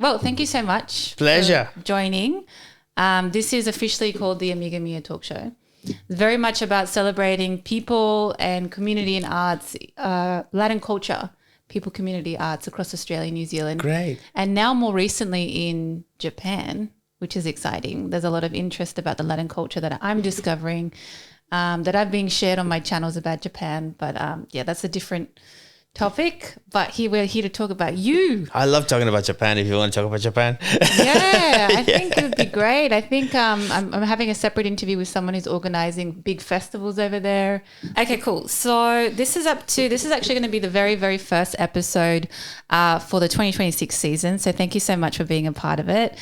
Well, thank you so much. Pleasure. For joining. This is officially called the Amiga Mia Talk Show. It's very much about celebrating people and community and arts, Latin culture, people, community arts across Australia, New Zealand. Great. And now more recently in Japan, which is exciting. There's a lot of interest about the Latin culture that I'm discovering, that are being shared on my channels about Japan. But yeah, that's a different topic. But we're here to talk about you. I love talking about Japan if you want to talk about Japan. Yeah, I think it would be great. I think I'm having a separate interview with someone who's organizing big festivals over there. Okay, cool. So this is actually going to be the very, very first episode for the 2026 season. So thank you so much for being a part of it.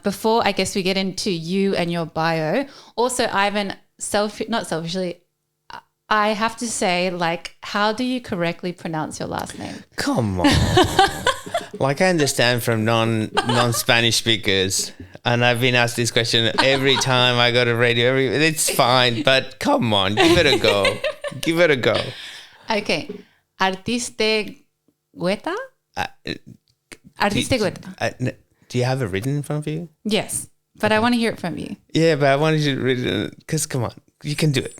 Before I guess we get into you and your bio, also Ivan, not selfishly, I have to say, like, how do you correctly pronounce your last name? Come on. Like, I understand from non-Spanish speakers, and I've been asked this question every time I go to radio. It's fine, but come on, give it a go. Give it a go. Okay. Aristeguieta? Aristeguieta. Do you have it written in front of you? Yes, but I want to hear it from you. Yeah, but I wanted you to read it because, come on, you can do it.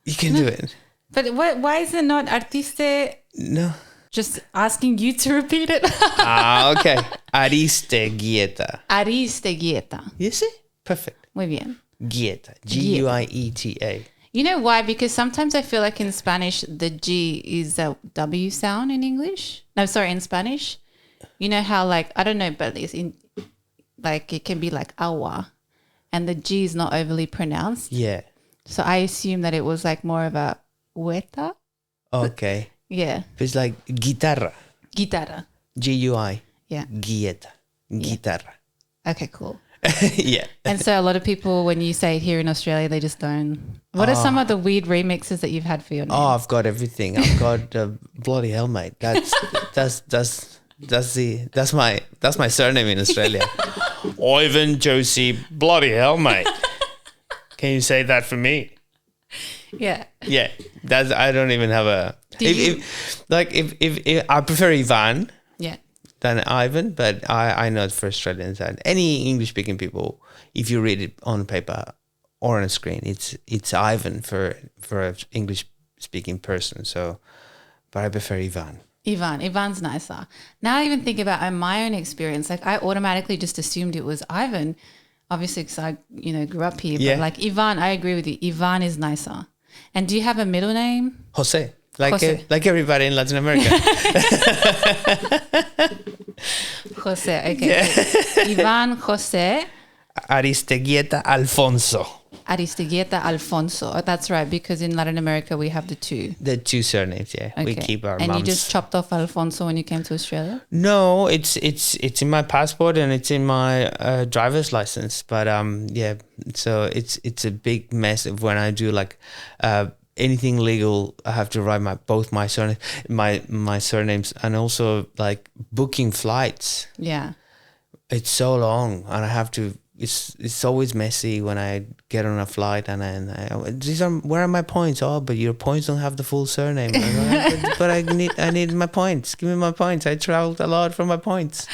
You can do it. But why is it not artiste? No. Just asking you to repeat it. Okay. Aristeguieta. Aristeguieta. You see? Perfect. Muy bien. Guieta. Guieta. You know why? Because sometimes I feel like in Spanish, the G is a W sound in English. No, sorry, in Spanish. You know how, like, I don't know, but it's it can be like agua, and the G is not overly pronounced. Yeah. So I assume that it was like more of a hueta. Okay. Yeah. It's like guitarra. Guitarra. G-U-I. Yeah. Guieta. Guitarra. Okay, cool. Yeah. And so a lot of people, when you say it here in Australia, they just don't. What are some of the weird remixes that you've had for your name? Oh, I've got everything. I've got bloody hell, mate. That's my surname in Australia. Ivan Josie bloody hell, mate. Can you say that for me? Yeah. Yeah. I don't even have a. If I prefer Ivan. Yeah. Than Ivan, but I know for Australians and any English speaking people, if you read it on paper or on a screen, it's Ivan for an English speaking person. So, but I prefer Ivan. Ivan's nicer. Now I even think about my own experience. Like I automatically just assumed it was Ivan, obviously because I grew up here. Yeah. But like Ivan, I agree with you. Ivan is nicer. And do you have a middle name? Jose. Like everybody in Latin America. Jose, okay. Yeah. Iván José Aristeguieta Alfonso. Aristeguieta Alfonso. Oh, that's right, because in Latin America we have the two. The two surnames, yeah. Okay. We keep our And mums. you just chopped off Alfonso when you came to Australia? No, it's in my passport and it's in my driver's license. But yeah, so it's a big mess of when I do like anything legal. I have to write both my surnames, and also like booking flights. Yeah, it's so long, and I have to. It's always messy when I get on a flight, and where are my points? Oh, but your points don't have the full surname. but I need my points. Give me my points. I traveled a lot for my points.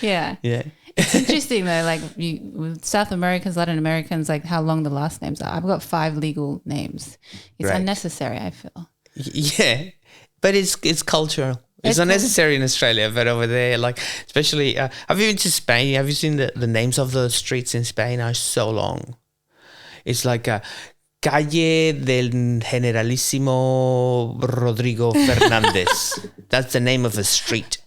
Yeah. It's interesting though, like with South Americans, Latin Americans, like how long the last names are. I've got 5 legal names. It's unnecessary, I feel. Yeah, but it's cultural. It's unnecessary in Australia, but over there, like especially, have you been to Spain? Have you seen the names of the streets in Spain are so long? It's like Calle del Generalísimo Rodrigo Fernández. That's the name of a street.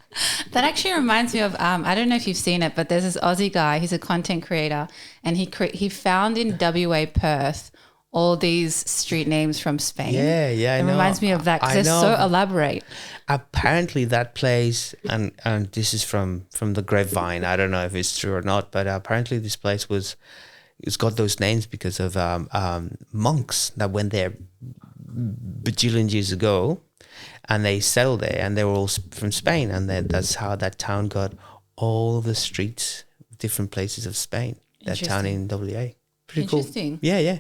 That actually reminds me of, I don't know if you've seen it, but there's this Aussie guy, he's a content creator, and he found in WA Perth all these street names from Spain. Yeah, it reminds me of that because they're so elaborate. Apparently that place, and this is from the grapevine, I don't know if it's true or not, but apparently this place it's got those names because of monks that went there bajillion years ago. And they settled there, and they were all from Spain, and that's how that town got all the streets, different places of Spain. That town in WA, pretty cool. Interesting. Yeah.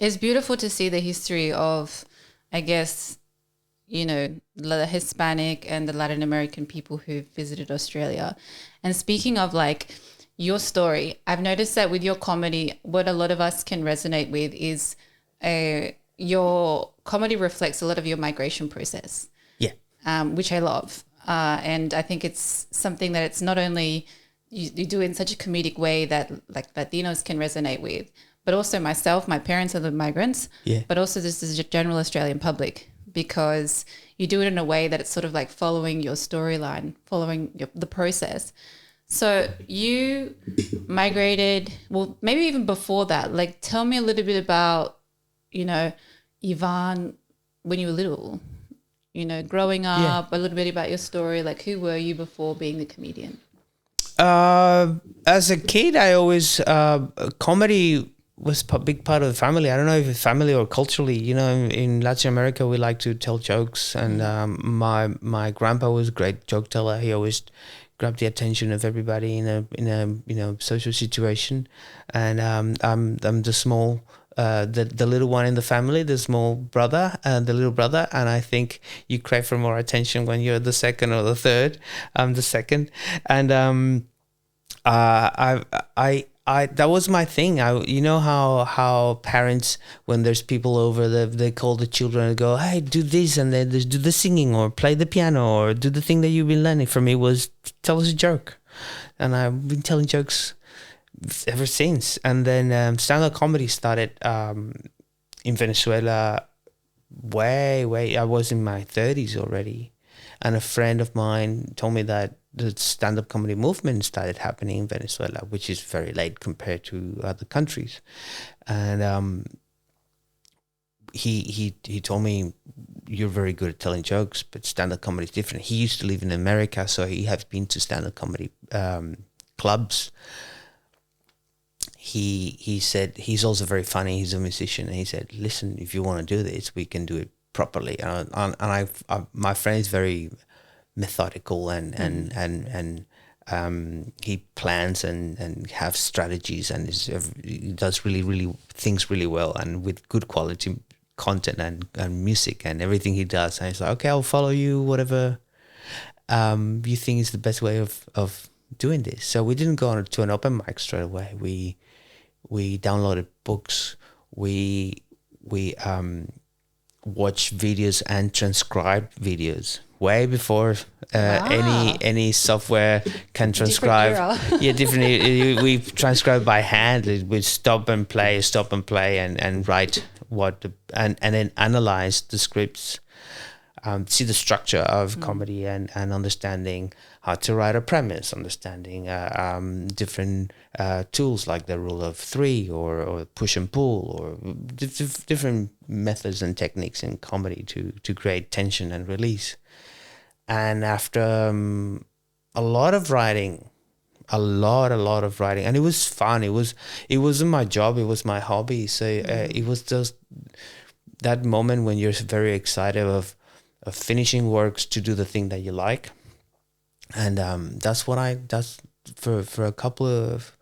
It's beautiful to see the history of, I guess, the Hispanic and the Latin American people who visited Australia. And speaking of like your story, I've noticed that with your comedy, what a lot of us can resonate with is your comedy reflects a lot of your migration process. Yeah. Which I love. And I think it's something that it's not only you do in such a comedic way that like Latinos can resonate with, but also myself, my parents are the migrants, but also this is a general Australian public, because you do it in a way that it's sort of like following your storyline, following the process. So you migrated, well, maybe even before that, like tell me a little bit about, Iván when you were little, growing up, a little bit about your story, like who were you before being the comedian? As a kid, I always, comedy was a big part of the family. I don't know if it's family or culturally, in Latin America, we like to tell jokes, and my grandpa was a great joke teller. He always grabbed the attention of everybody in a social situation. And I'm the small, the little one in the family, the small brother, the little brother, and I think you crave for more attention when you're the second or the third. I'm the second, and I that was my thing. How parents, when there's people over, they call the children and go, hey, do this, and then do the singing or play the piano or do the thing that you've been learning. For me was tell us a joke, and I've been telling jokes ever since. And then stand-up comedy started in Venezuela way I was in my 30s already, and a friend of mine told me that the stand-up comedy movement started happening in Venezuela, which is very late compared to other countries. And he told me, you're very good at telling jokes, but stand-up comedy is different. He used to live in America, so he has been to stand-up comedy clubs. He said he's also very funny. He's a musician, and he said, listen, if you want to do this, we can do it properly. And my friend is very methodical and he plans and have strategies, and he does really things really well, and with good quality content and music and everything he does. And he's like, okay, I'll follow you, whatever you think is the best way of doing this. So we didn't go on to an open mic straight away. We downloaded books. We watched videos and transcribed videos way before any software can transcribe. Different. We transcribe by hand. We stop and play, and write and then analyze the scripts, see the structure of comedy and understanding how to write a premise, understanding different tools like the rule of three or push and pull, or different methods and techniques in comedy to create tension and release. And after a lot of writing, and it was fun. It wasn't my job. It was my hobby. So it was just that moment when you're very excited of finishing works to do the thing that you like. And that's for a couple of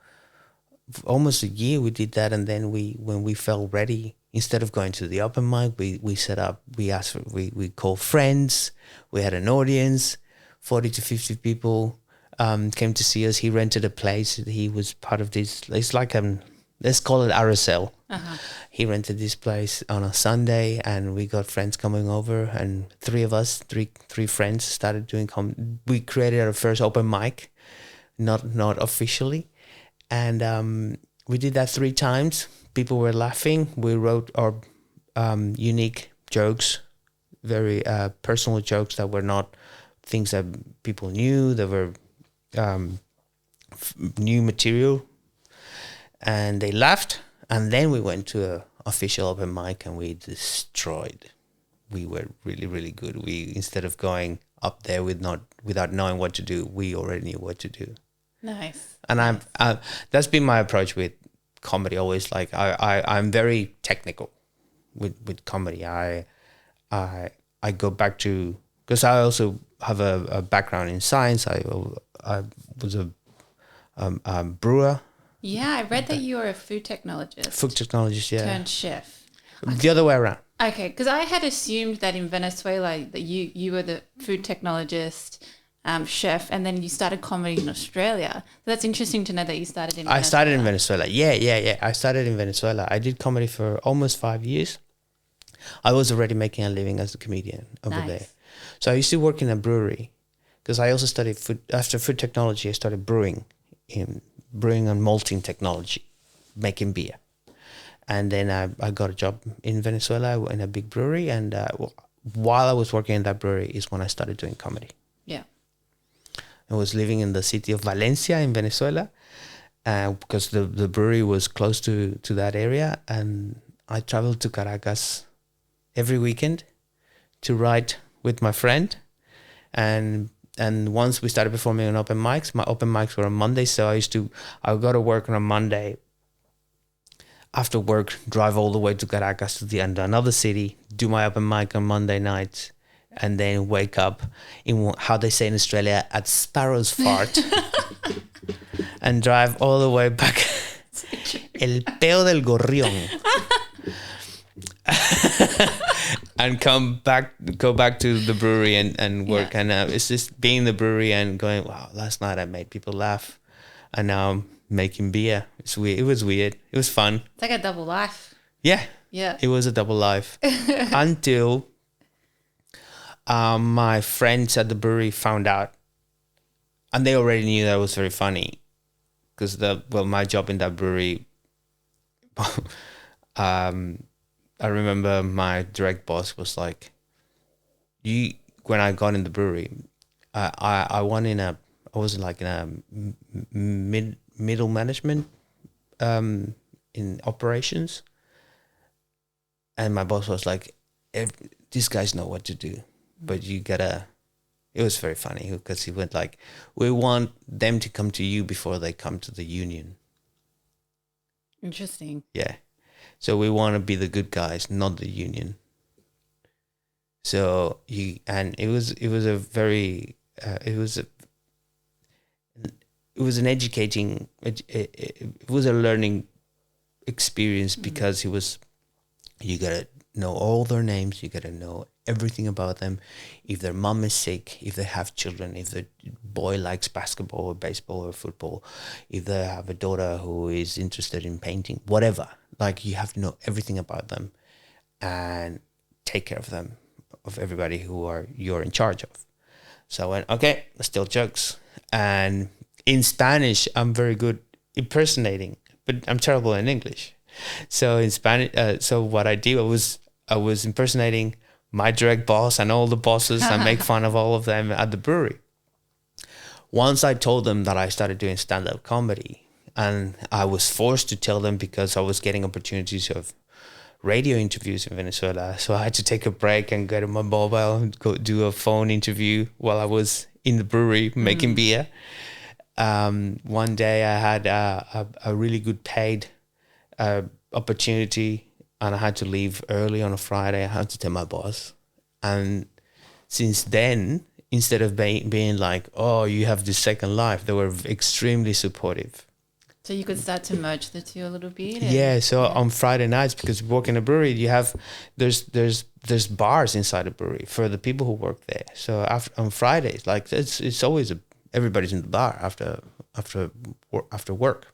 almost a year we did that. And then when we felt ready, instead of going to the open mic, we called friends. We had an audience, 40 to 50 people came to see us. He rented a place. He was part of this. It's like let's call it RSL. He rented this place on a Sunday, and we got friends coming over, and three friends started doing we created our first open mic, not officially, and we did that 3 times. People were laughing. We wrote our unique jokes, very personal jokes that were not things that people knew. They were new material, and they laughed. And then we went to an official open mic, and we destroyed. We were really, really good. We, instead of going up there without knowing what to do, we already knew what to do. Nice. And that's been my approach with comedy always. Like I'm very technical with comedy. I go back to, because I also have a background in science. I was a brewer. Yeah, I read that you are a food technologist. Food technologist, yeah. Turned chef. The other way around. Okay, because I had assumed that in Venezuela that you were the food technologist, chef, and then you started comedy in Australia. So that's interesting to know that you started in Venezuela. I started in Venezuela. Yeah. I started in Venezuela. I did comedy for almost 5 years. I was already making a living as a comedian over there. So I used to work in a brewery because I also studied food. After food technology, I started brewing and malting technology, making beer. And then I got a job in Venezuela in a big brewery. And while I was working in that brewery is when I started doing comedy. Yeah. I was living in the city of Valencia in Venezuela because the brewery was close to that area. And I traveled to Caracas every weekend to write with my friend. And once we started performing on open mics, my open mics were on Monday. So I would go to work on a Monday. After work, drive all the way to Caracas to the end of another city, do my open mic on Monday nights, and then wake up in how they say in Australia at Sparrow's Fart and drive all the way back. El peo del gorrión. And go back to the brewery and work. Yeah. And it's just being in the brewery and going, wow, last night I made people laugh. And now I'm making beer. It's weird. It was weird. It was fun. It's like a double life. Yeah. Yeah. It was a double life. Until my friends at the brewery found out. And they already knew that I was very funny. Because my job in that brewery, I remember my direct boss was like, when I got in the brewery, I was like in a middle management in operations. And my boss was like, these guys know what to do, but it was very funny because he went like, we want them to come to you before they come to the union. Interesting. Yeah. So we want to be the good guys, not the union. So it was a learning experience because you gotta know all their names, you gotta know everything about them. If their mom is sick, if they have children, if the boy likes basketball or baseball or football, if they have a daughter who is interested in painting, whatever. Like you have to know everything about them and take care of them, of everybody you're in charge of. So I went, okay, let's tell jokes. And in Spanish, I'm very good impersonating, but I'm terrible in English. So in Spanish, so what I did I was impersonating my direct boss and all the bosses and make fun of all of them at the brewery. Once I told them that I started doing stand-up comedy, and I was forced to tell them because I was getting opportunities of radio interviews in Venezuela. So I had to take a break and get on my mobile and go do a phone interview while I was in the brewery making beer. One day I had a really good paid opportunity and I had to leave early on a Friday. I had to tell my boss. And since then, instead of being like, oh, you have this second life, they were extremely supportive. So you could start to merge the two a little bit. Yeah. So on Friday nights, because we work in a brewery, there's bars inside the brewery for the people who work there. So on Fridays, like it's always everybody's in the bar after work.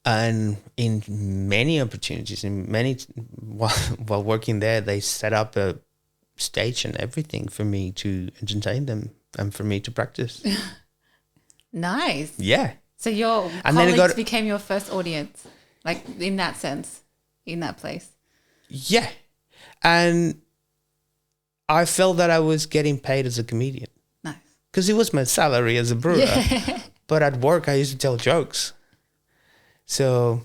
And in many opportunities, while working there, they set up a stage and everything for me to entertain them and for me to practice. Nice. Yeah. So your colleagues became your first audience, like in that sense, in that place. Yeah. And I felt that I was getting paid as a comedian. Nice. Because it was my salary as a brewer. Yeah. But at work, I used to tell jokes. So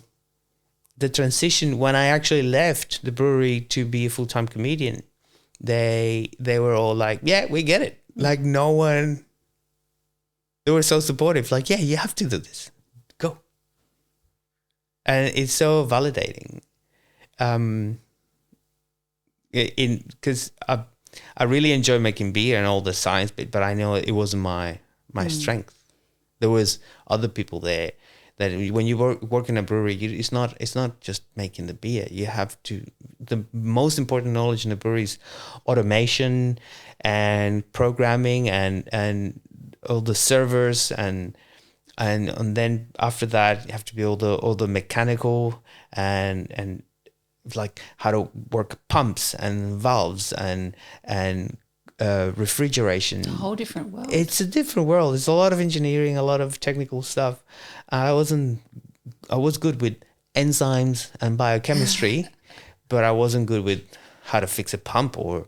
the transition, when I actually left the brewery to be a full-time comedian, they were all like, yeah, we get it. Like no one... They were so supportive, like, yeah, you have to do this. Go. And it's so validating. Because I really enjoy making beer and all the science bit, but I know it wasn't my strength. There was other people there that when you work in a brewery, it's not just making the beer. You have to, the most important knowledge in a brewery is automation and programming and all the servers and then after that you have to be all the mechanical and like how to work pumps and valves and refrigeration. It's a whole different world. It's a different world. It's a lot of engineering, a lot of technical stuff. I was good with enzymes and biochemistry, but I wasn't good with how to fix a pump. Or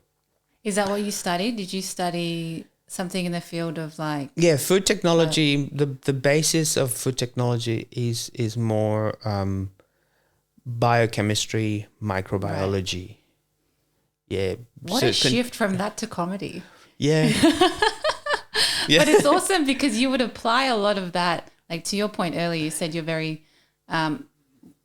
is that what you studied? Did you study something in the field of like? Yeah, food technology. The basis of food technology is more biochemistry, microbiology. Right. Yeah. What a shift from that to comedy. Yeah. Yeah. But it's awesome because you would apply a lot of that. Like to your point earlier, you said you're very,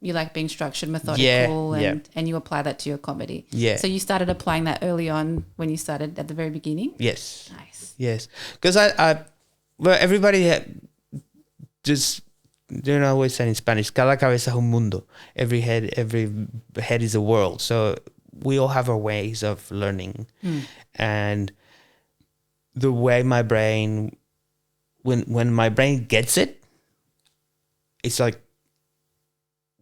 you like being structured, methodical, and you apply that to your comedy. Yeah. So you started applying that early on when you started at the very beginning? Yes. Nice. Yes. Because well, everybody just, you know, always say in Spanish, cada cabeza es un mundo. Every head is a world. So we all have our ways of learning. And the way my brain, when my brain gets it, it's like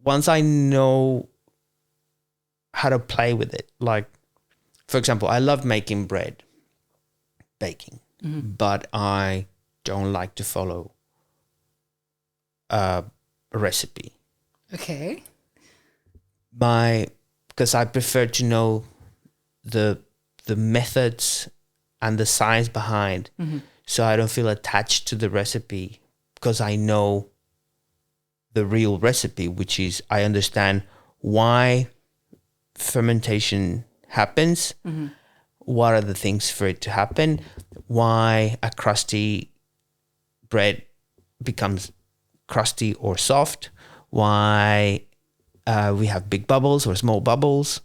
once I know how to play with it, like, for example, I love making bread, baking, but I don't like to follow a recipe. Okay. Because I prefer to know the methods and the science behind, so I don't feel attached to the recipe because I know the real recipe, which is I understand why fermentation happens, what are the things for it to happen, why a crusty bread becomes crusty or soft, why we have big bubbles or small bubbles.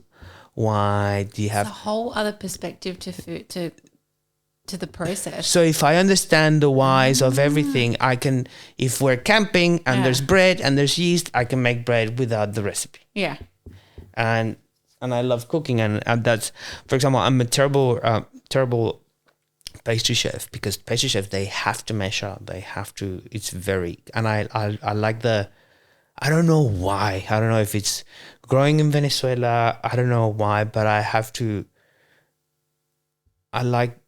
Why do you have a whole other perspective to food, to the process? So if I understand the whys of everything, I can, if we're camping and there's bread and there's yeast, I can make bread without the recipe. Yeah. And I love cooking, and that's, for example, I'm a terrible pastry chef, because pastry chefs, they have to measure, they have to, it's very, and I like I don't know why. I don't know if it's growing in Venezuela. I don't know why, but I like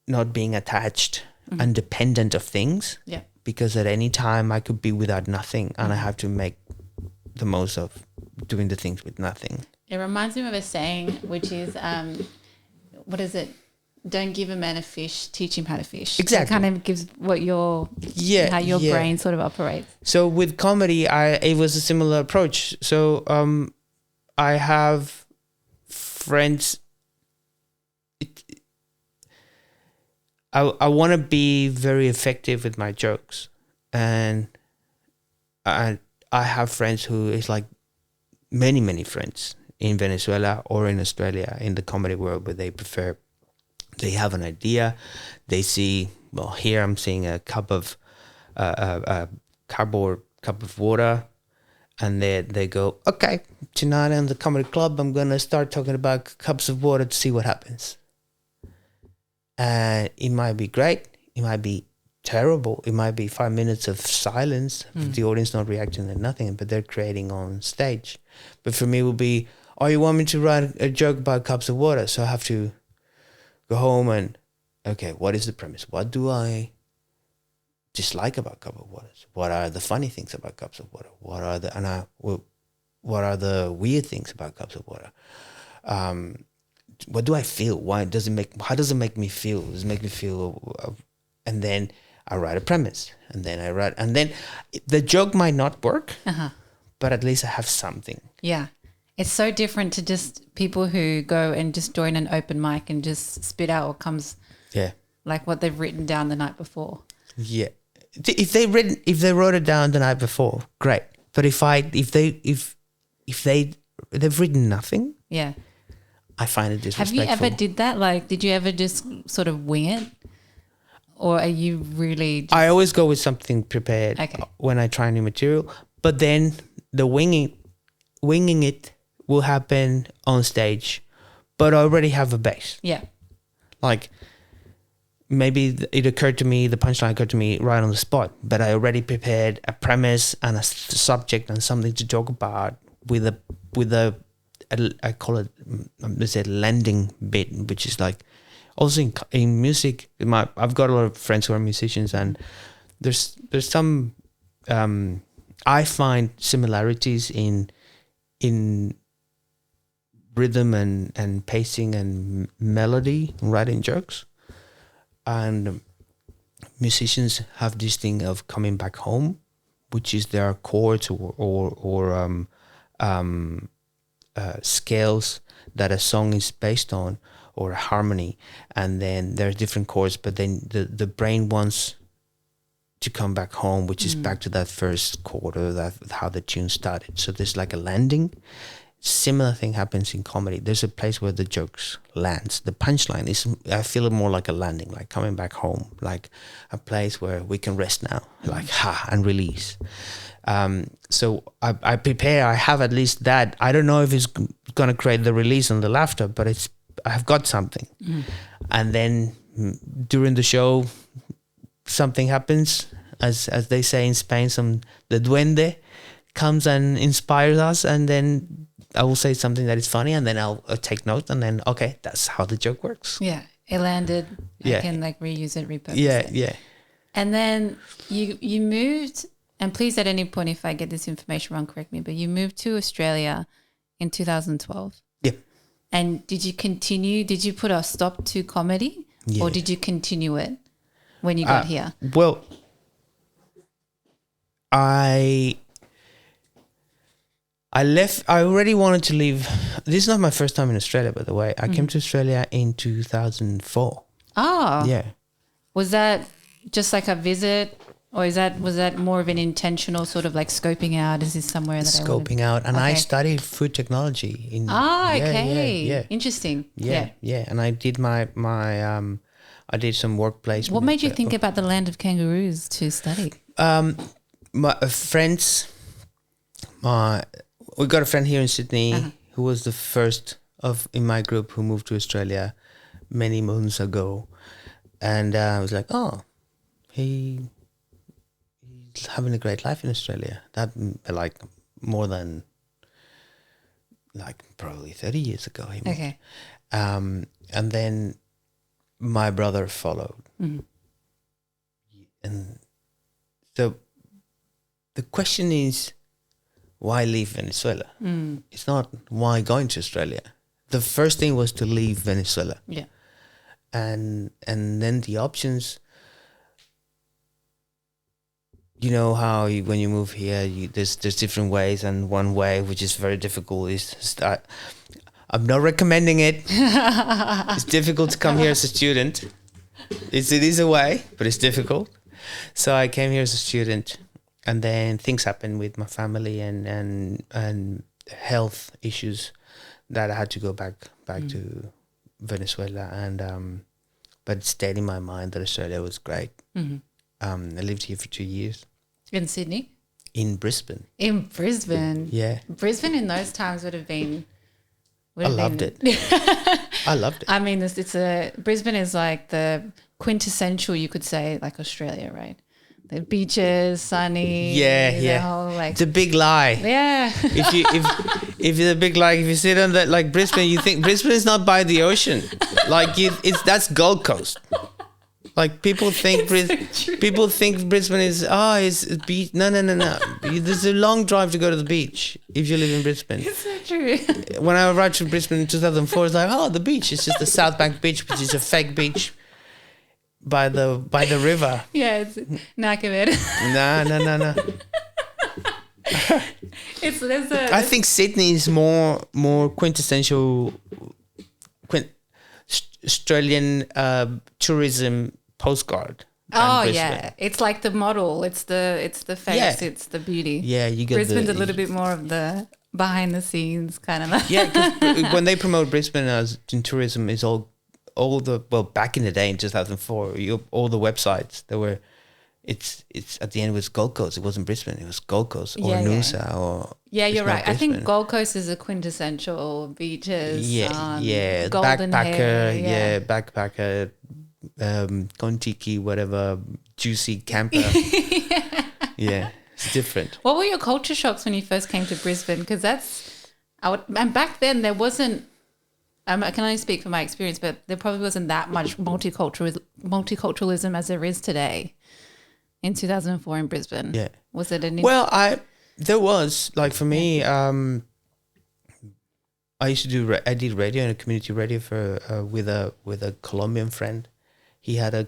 not being attached and dependent of things. Yeah. Because at any time I could be without nothing, and I have to make the most of doing the things with nothing. It reminds me of a saying, which is, what is it? Don't give a man a fish, teach him how to fish. Exactly. It kind of gives how your brain sort of operates. So with comedy, it was a similar approach. So I have friends. I want to be very effective with my jokes, and I have friends who is like many friends in Venezuela or in Australia in the comedy world, where they have an idea, they see, well, here I'm seeing a cup of a cardboard cup of water, and they go, okay, tonight in the comedy club I'm gonna start talking about cups of water to see what happens. It might be great, it might be terrible, it might be 5 minutes of silence, the audience not reacting to nothing, but they're creating on stage. But for me it will be, oh, you want me to write a joke about cups of water, so I have to go home and, okay, what is the premise? What do I dislike about cup of water? What are the funny things about cups of water? What are the weird things about cups of water? What do I feel? How does it make me feel? Does it make me feel? And then I write a premise, and then the joke might not work, but at least I have something. Yeah. It's so different to just people who go and just join an open mic and just spit out what comes, like what they've written down the night before. Yeah. If they wrote it down the night before, great. But if they've written nothing, I find it disrespectful. Have you ever did that? Like, did you ever just sort of wing it? or are you really? I always go with something prepared when I try new material, but then the winging it will happen on stage, but I already have a base. Yeah. Like maybe the punchline occurred to me right on the spot, but I already prepared a premise and a subject and something to talk about with a I call it, let's say, landing bit, which is like also in music. I've got a lot of friends who are musicians, and there's some I find similarities in rhythm and pacing and melody, writing jokes, and musicians have this thing of coming back home, which is their chords or scales that a song is based on, or a harmony, and then there are different chords, but then the brain wants to come back home, which is back to that first chord, or that how the tune started. So there's like a landing. Similar thing happens in comedy. There's a place where the jokes lands. The punchline is, I feel it more like a landing, like coming back home, like a place where we can rest now, like and release. So I prepare. I have at least that. I don't know if it's gonna create the release and the laughter, but I've got something. And then during the show, something happens, as they say in Spain, the duende comes and inspires us, and then I will say something that is funny, and then I'll take note, and then okay, that's how the joke works. Yeah, it landed. I can like reuse it, repurpose it. Yeah. And then you moved, and please at any point if I get this information wrong, correct me, but you moved to Australia in 2012. Yeah. And did you continue? Did you put a stop to comedy, or did you continue it when you got here? Well, I left. I already wanted to leave. This is not my first time in Australia, by the way. I came to Australia in 2004. Oh. Yeah. Was that just like a visit, or was that more of an intentional sort of like scoping out? Is this somewhere that scoping out? And I studied food technology. Okay. Yeah. Interesting. Yeah. And I did my I did some work placement. What made you think about the land of kangaroos to study? My friends, we got a friend here in Sydney who was the first in my group who moved to Australia many moons ago, and I was like, oh, he's having a great life in Australia. That like more than like probably 30 years ago. He moved. Okay. And then my brother followed, and so the question is, why leave Venezuela? It's not why going to Australia. The first thing was to leave Venezuela. Yeah. And then the options, you know how when you move here, there's different ways, and one way which is very difficult is to start. I'm not recommending it. It's difficult to come here as a student. It is a way, but it's difficult. So I came here as a student, and then things happened with my family and health issues that I had to go back to Venezuela, and but it stayed in my mind that Australia was great. I lived here for 2 years. In Sydney? In Brisbane. In Brisbane? Yeah. Brisbane in those times would have been... I loved it. I loved it. I mean, Brisbane is like the quintessential, you could say, like Australia, right? The beaches, sunny. Yeah. Whole, like, it's a big lie. Yeah. if you're a big lie, if you sit on that, like Brisbane, you think Brisbane is not by the ocean. Like that's Gold Coast. Like people think Brisbane is it's beach. No. There's a long drive to go to the beach if you live in Brisbane. It's so true. When I arrived to Brisbane in 2004, it's like, the beach. It's just the South Bank Beach, which is a fake beach by the river. Yeah, it's Nakamed. No. I think Sydney is more quintessential Australian tourism postcard. Oh yeah, it's like the model. It's the face. It's the beauty. Yeah, you get Brisbane's a little bit more of the behind the scenes kind of. Yeah, because when they promote Brisbane as in tourism, it's all back in the day in 2004, all the websites there were. It's at the end it was Gold Coast. It wasn't Brisbane. It was Gold Coast or Noosa or. You're right. I think Gold Coast is a quintessential beaches. Golden backpacker. hair, Backpacker. Kontiki, whatever, juicy camper. Yeah, it's different. What were your culture shocks when you first came to Brisbane? Because and back then there wasn't. I can only speak from my experience, but there probably wasn't that much multiculturalism as there is today. In 2004 in Brisbane, was it an? There was, like, for me. I used to I did radio and community radio for with a Colombian friend. He had a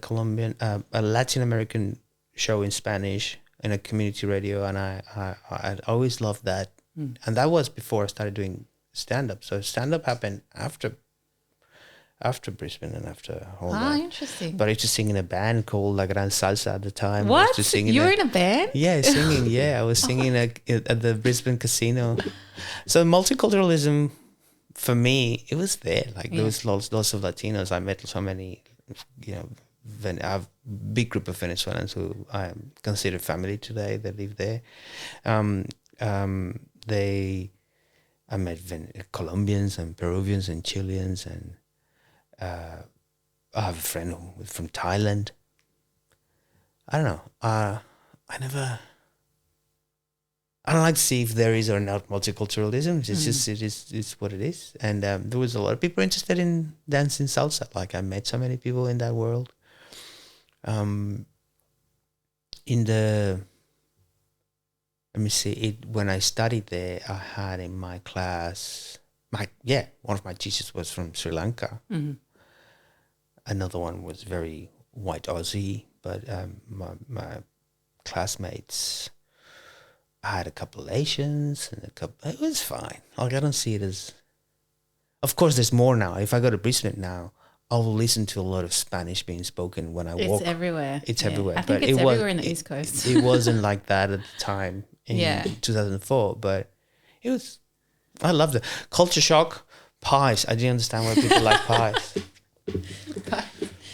Latin American show in Spanish in a community radio, and I always loved that. And that was before I started doing stand up. So stand up happened after Brisbane and after all that. Interesting. But I used to sing in a band called La Gran Salsa at the time. What? You were in a band? Yeah, singing. Yeah, I was singing at the Brisbane Casino. So multiculturalism, for me, it was there. Like there was lots of Latinos. I met so many, I have a big group of Venezuelans who I consider family today. They live there. I met Colombians and Peruvians and Chileans and. I have a friend from Thailand. I don't know. I don't like to see if there is or not multiculturalism. It's just it's what it is. And there was a lot of people interested in dancing salsa. Like I met so many people in that world. Let me see. When I studied there, I had in my class. One of my teachers was from Sri Lanka. Mm-hmm. Another one was very white Aussie, but my classmates, I had a couple of Asians and it was fine. Like I don't see it as, of course there's more now. If I go to Brisbane now, I'll listen to a lot of Spanish being spoken when I walk. It's everywhere. It's everywhere. I think it's everywhere in the East Coast. It wasn't like that at the time in 2004, but it was, I loved it. Culture shock, pies. I didn't understand why people like pies.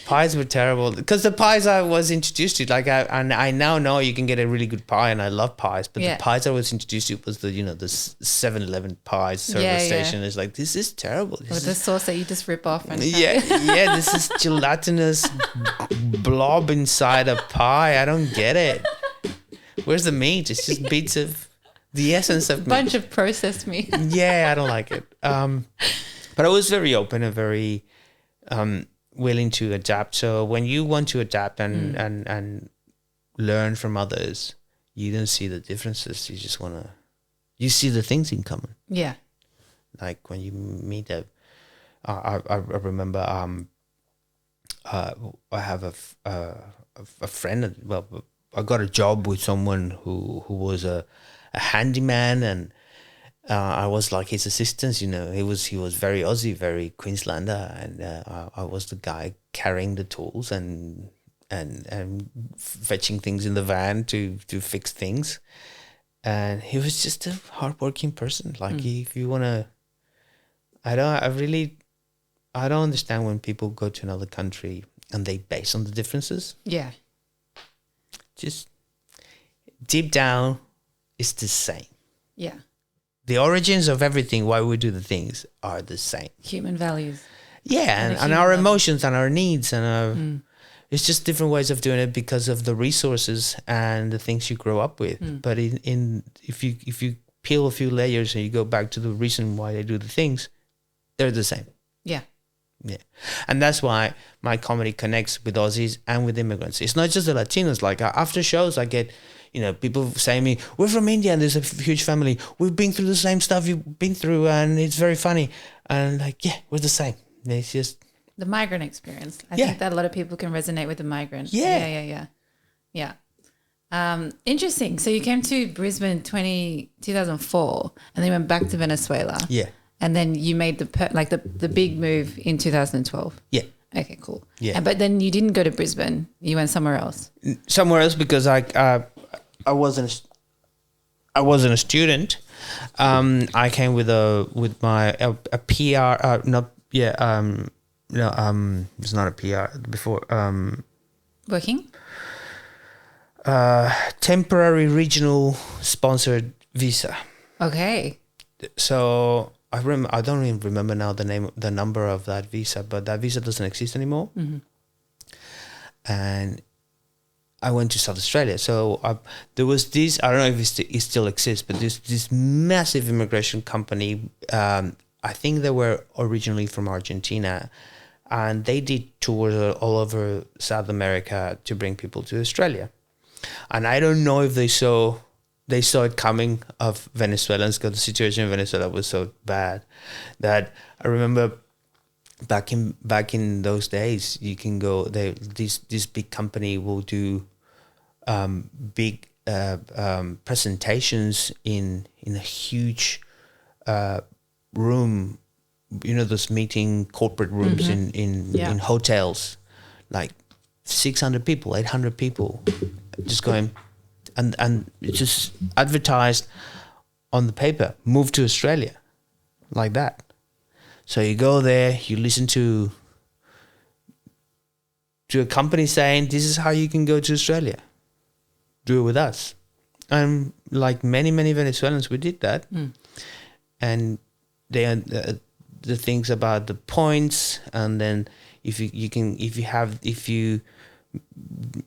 Pies were terrible because the pies I was introduced to, like I now know you can get a really good pie, and I love pies. But the pies I was introduced to was the 7-Eleven pies service station. It's like, this is terrible. With the sauce that you just rip off. And this is gelatinous blob inside a pie. I don't get it. Where's the meat? It's just bits of the essence of meat. Bunch of processed meat. I don't like it. But I was very open and very willing to adapt. So when you want to adapt and learn from others, you don't see the differences. You just you see the things in common. Yeah. Like when you meet I remember I have a friend. Well, I got a job with someone who was a handyman, and I was like his assistant. He was very Aussie, very Queenslander, and I was the guy carrying the tools and fetching things in the van to fix things. And he was just a hardworking person. Like if you wanna, I don't understand when people go to another country and they base on the differences. Yeah. Just deep down, it's the same. Yeah. The origins of everything, why we do the things, are the same. Human values. Yeah, and our emotions and our needs and our... It's just different ways of doing it because of the resources and the things you grow up with. But if you peel a few layers and you go back to the reason why they do the things, they're the same. Yeah. Yeah. And that's why my comedy connects with Aussies and with immigrants. It's not just the Latinos. Like after shows, I get... people saying to me, we're from India and there's a huge family. We've been through the same stuff you've been through and it's very funny. And we're the same. It's just... The migrant experience. I think that a lot of people can resonate with the migrant. Yeah. Interesting. So you came to Brisbane 2004 and then went back to Venezuela. Yeah. And then you made the big move in 2012. Yeah. Okay, cool. Yeah. But then you didn't go to Brisbane. You went somewhere else. Somewhere else because I wasn't a student. I came with a PR no, it's not a PR before. Working? Temporary regional sponsored visa. Okay. So I don't even remember now the number of that visa, but that visa doesn't exist anymore. Mm-hmm. And I went to South Australia. So there was this, I don't know if it still exists, but this massive immigration company. I think they were originally from Argentina, and they did tours all over South America to bring people to Australia. And I don't know if they saw it coming of Venezuelans, because the situation in Venezuela was so bad that I remember back in those days, you can go there. This big company will do big presentations in a huge room, those meeting corporate rooms in hotels, like 600 people, 800 people, just going and just advertised on the paper, move to Australia, like that. So you go there, you listen to a company saying, this is how you can go to Australia. Do it with us. And like many Venezuelans, we did that. And they the things about the points, and then if you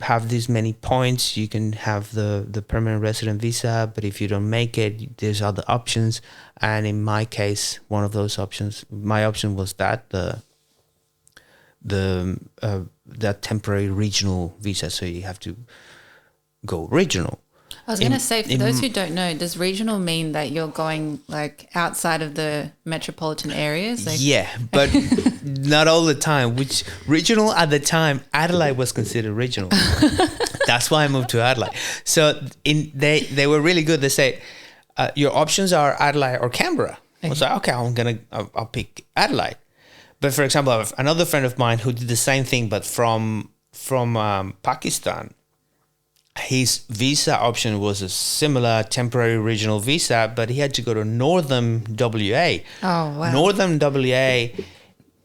have this many points, you can have the permanent resident visa. But if you don't make it, there's other options. And in my case, one of those options, my option was that that temporary regional visa. So you have to go regional. I was going to say, for those who don't know, does regional mean that you're going like outside of the metropolitan areas? Like, yeah, but not all the time. Which regional at the time, Adelaide was considered regional. That's why I moved to Adelaide. So they were really good. They say your options are Adelaide or Canberra. Okay. I was like, okay, I'll pick Adelaide. But for example, I have another friend of mine who did the same thing, but from Pakistan. His visa option was a similar temporary regional visa, but he had to go to Northern WA. Oh, wow. Northern WA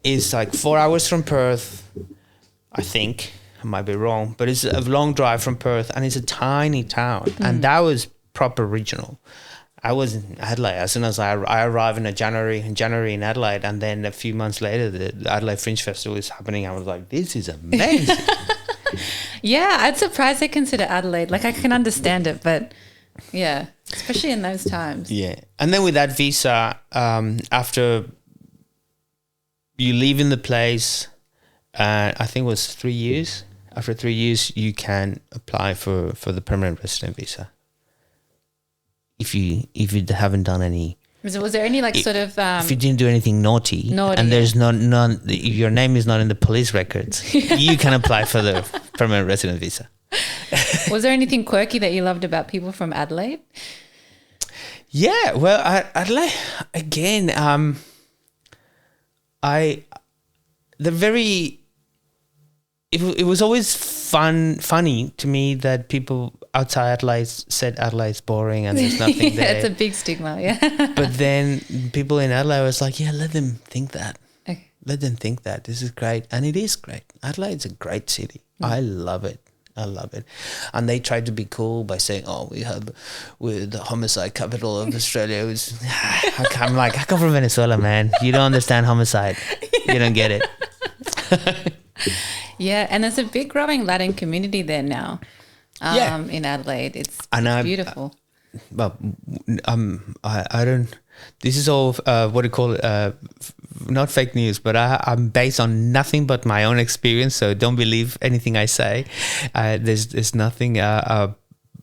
is like 4 hours from Perth, I think. I might be wrong, but it's a long drive from Perth, and it's a tiny town. And that was proper regional. I was in Adelaide as soon as I arrived in January in Adelaide, and then a few months later, the Adelaide Fringe Festival is happening. I was like, this is amazing. Yeah, I'm surprised they consider Adelaide. Like, I can understand it, but yeah, especially in those times. Yeah. And then with that visa, after you live in the place, I think it was 3 years. After 3 years, you can apply for the permanent resident visa. If you haven't done any. Was there any if you didn't do anything naughty and there's none, your name is not in the police records, you can apply for the permanent resident visa. Was there anything quirky that you loved about people from Adelaide? Yeah, well, Adelaide again. It was always funny to me that people outside Adelaide said Adelaide's boring and there's nothing there. It's a big stigma, yeah. But then people in Adelaide was like, yeah, let them think that. Okay. Let them think that. This is great. And it is great. Adelaide's a great city. I love it. And they tried to be cool by saying, we're the homicide capital of Australia. I'm like, I come from Venezuela, man. You don't understand homicide. You don't get it. Yeah, and there's a big growing Latin community there now. In Adelaide, it's beautiful. I don't. This is all what do you call it? Not fake news, but I'm based on nothing but my own experience. So don't believe anything I say. There's nothing. I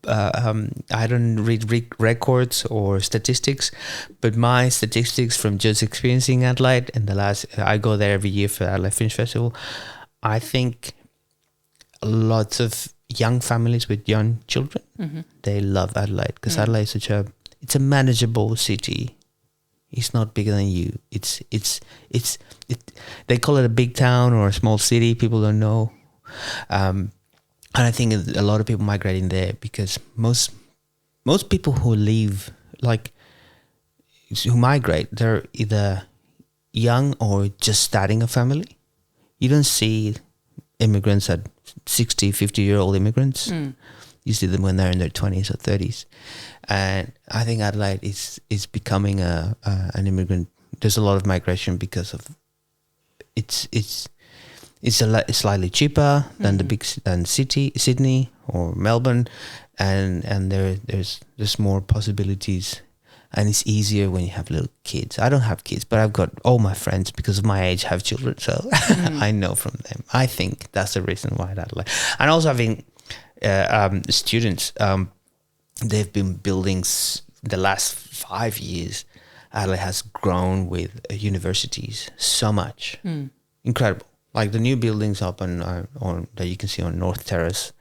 don't read records or statistics, but my statistics from just experiencing Adelaide and I go there every year for Adelaide Fringe Festival. I think lots of young families with young children, they love Adelaide because Adelaide is it's a manageable city. It's not bigger than you. They call it a big town or a small city. People don't know. And I think a lot of people migrating there because most people who leave, who migrate, they're either young or just starting a family. You don't see immigrants at 60, 50-year-old immigrants. You see them when they're in their 20s or 30s. And I think Adelaide is becoming an immigrant. There's a lot of migration because of it's slightly cheaper than than Sydney or Melbourne, and there's more possibilities, and it's easier when you have little kids. I don't have kids, but I've got all my friends because of my age have children, so I know from them. I think that's the reason why Adelaide, and also having students. They've been building the last 5 years. Adelaide has grown with universities so much, incredible. Like the new buildings up on that you can see on North Terrace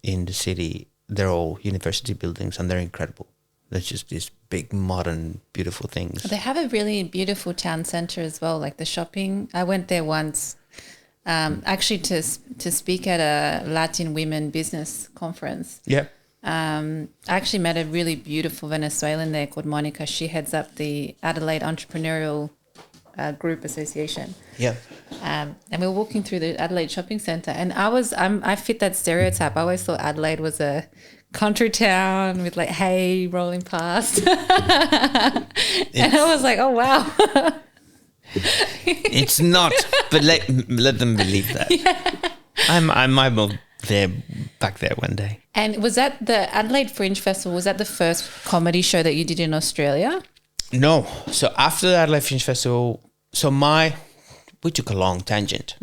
in the city, they're all university buildings and they're incredible. They're just these big, modern, beautiful things. They have a really beautiful town centre as well, like the shopping. I went there once, actually to speak at a Latin women business conference. Yeah. I actually met a really beautiful Venezuelan there called Monica. She heads up the Adelaide Entrepreneurial Group Association. Yeah. And we were walking through the Adelaide shopping centre, and I fit that stereotype. I always thought Adelaide was a country town with like hay rolling past. And I was like, oh wow. It's not, but let them believe that. Yeah. I might move there back there one day. And was that the Adelaide Fringe Festival? Was that the first comedy show that you did in Australia? No. So after the Adelaide Fringe Festival, we took a long tangent.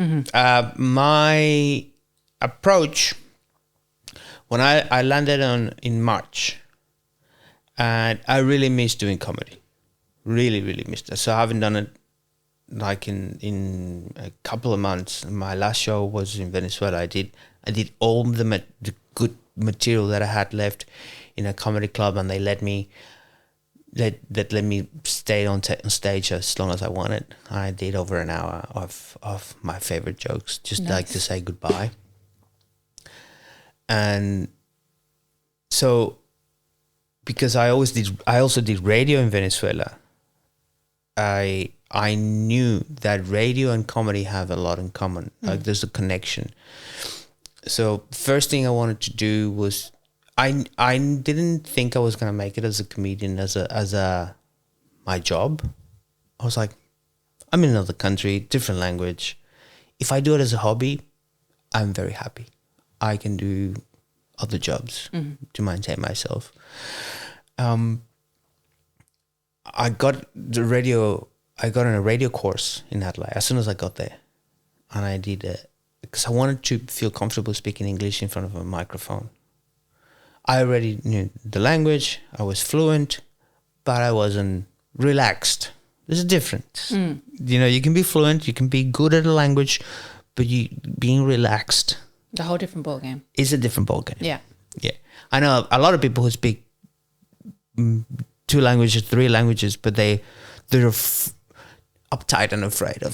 My approach when I landed in March, and I really missed doing comedy. Really, really missed it. So I haven't done it like in a couple of months. My last show was in Venezuela. I did all the good material that I had left in a comedy club, and they let me let me stay on stage as long as I wanted. I did over an hour of my favorite jokes, just nice. Like to say goodbye. And so, because I also did radio in Venezuela, I knew that radio and comedy have a lot in common. Like there's a connection. So first thing I wanted to do was, I didn't think I was gonna make it as a comedian as my job. I was like, I'm in another country, different language. If I do it as a hobby, I'm very happy. I can do other jobs to maintain myself. I got on a radio course in Adelaide as soon as I got there, and I did it because I wanted to feel comfortable speaking English in front of a microphone. I already knew the language, I was fluent, but I wasn't relaxed. There's a difference. You can be fluent, you can be good at a language, but being relaxed, a whole different ballgame. It's a different ballgame. Yeah. Yeah. I know a lot of people who speak 2 languages, 3 languages, but they're uptight and afraid of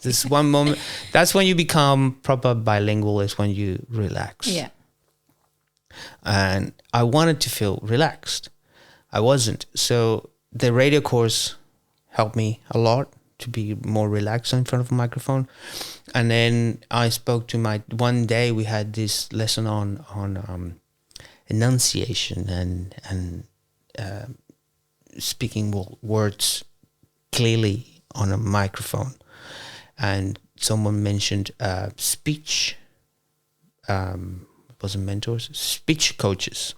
this one moment. That's when you become proper bilingual, is when you relax. Yeah. And I wanted to feel relaxed. I wasn't. So the radio course helped me a lot to be more relaxed in front of a microphone. And then I spoke to one day we had this lesson on enunciation and speaking words clearly on a microphone. And someone mentioned speech, wasn't mentors, speech coaches.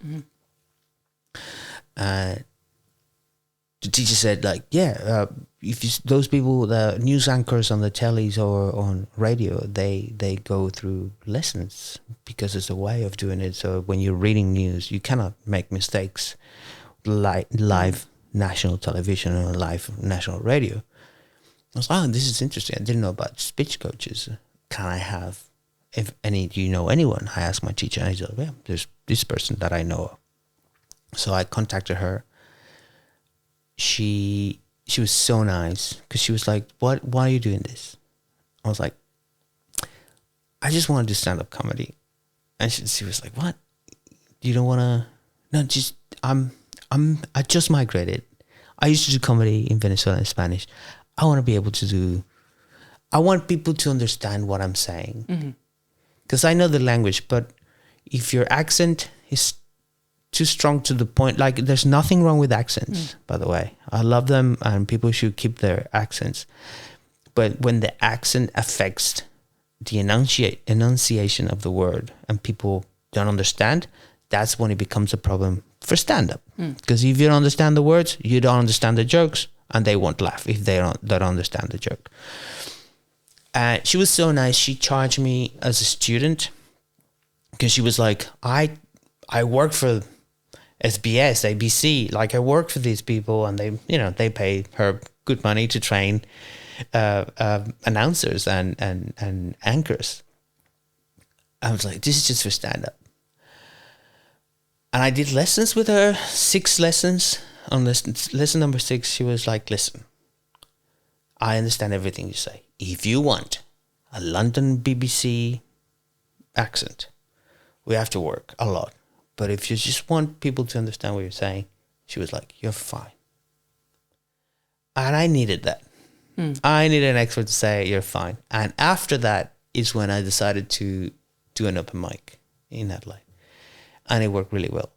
The teacher said, like, if those people, the news anchors on the tellies or on radio, they go through lessons because it's a way of doing it. So when you're reading news, you cannot make mistakes. Live national television or live national radio. I was like, this is interesting. I didn't know about speech coaches. Can I have, if any, do you know anyone? I asked my teacher, and he said, yeah, there's this person that I know of. So I contacted her. She was so nice because she was like, why are you doing this? I was like, I just want to do stand-up comedy. And she was like, what? You don't want to? No, just, I just migrated. I used to do comedy in Venezuela in Spanish. I want to be able to do I want people to understand what I'm saying. Because I know the language, but if your accent is too strong to the point, like there's nothing wrong with accents, by the way. I love them and people should keep their accents. But when the accent affects the enunciation of the word and people don't understand, that's when it becomes a problem for stand-up. Because if you don't understand the words, you don't understand the jokes, and they won't laugh if they don't understand the joke. She was so nice. She charged me as a student because she was like, I work for SBS, ABC. Like I work for these people, and they pay her good money to train announcers and anchors. I was like, this is just for stand-up. And I did lessons with her, 6 lessons. On lesson number 6, she was like, listen, I understand everything you say. If you want a London BBC accent, we have to work a lot. But if you just want people to understand what you're saying, she was like, you're fine. And I needed that. I needed an expert to say, you're fine. And after that is when I decided to do an open mic in Adelaide. And it worked really well.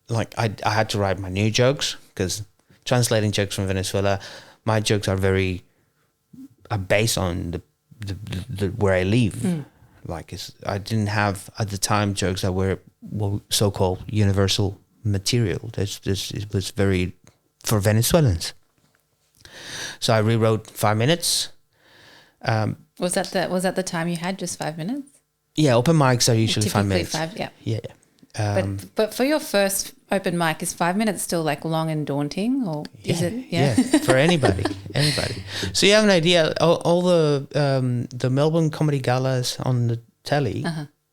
Like I had to write my new jokes because translating jokes from Venezuela, my jokes are based on the where I live. Like I didn't have at the time jokes that were so-called universal material. It was very for Venezuelans. So I rewrote 5 minutes. Was that the time you had, just 5 minutes? Yeah, open mics are usually 5 minutes. 5, yeah. Yeah. But for your first open mic, is 5 minutes still like long and daunting, or is it? Yeah, for anybody. So you have an idea. All the Melbourne comedy galas on the telly,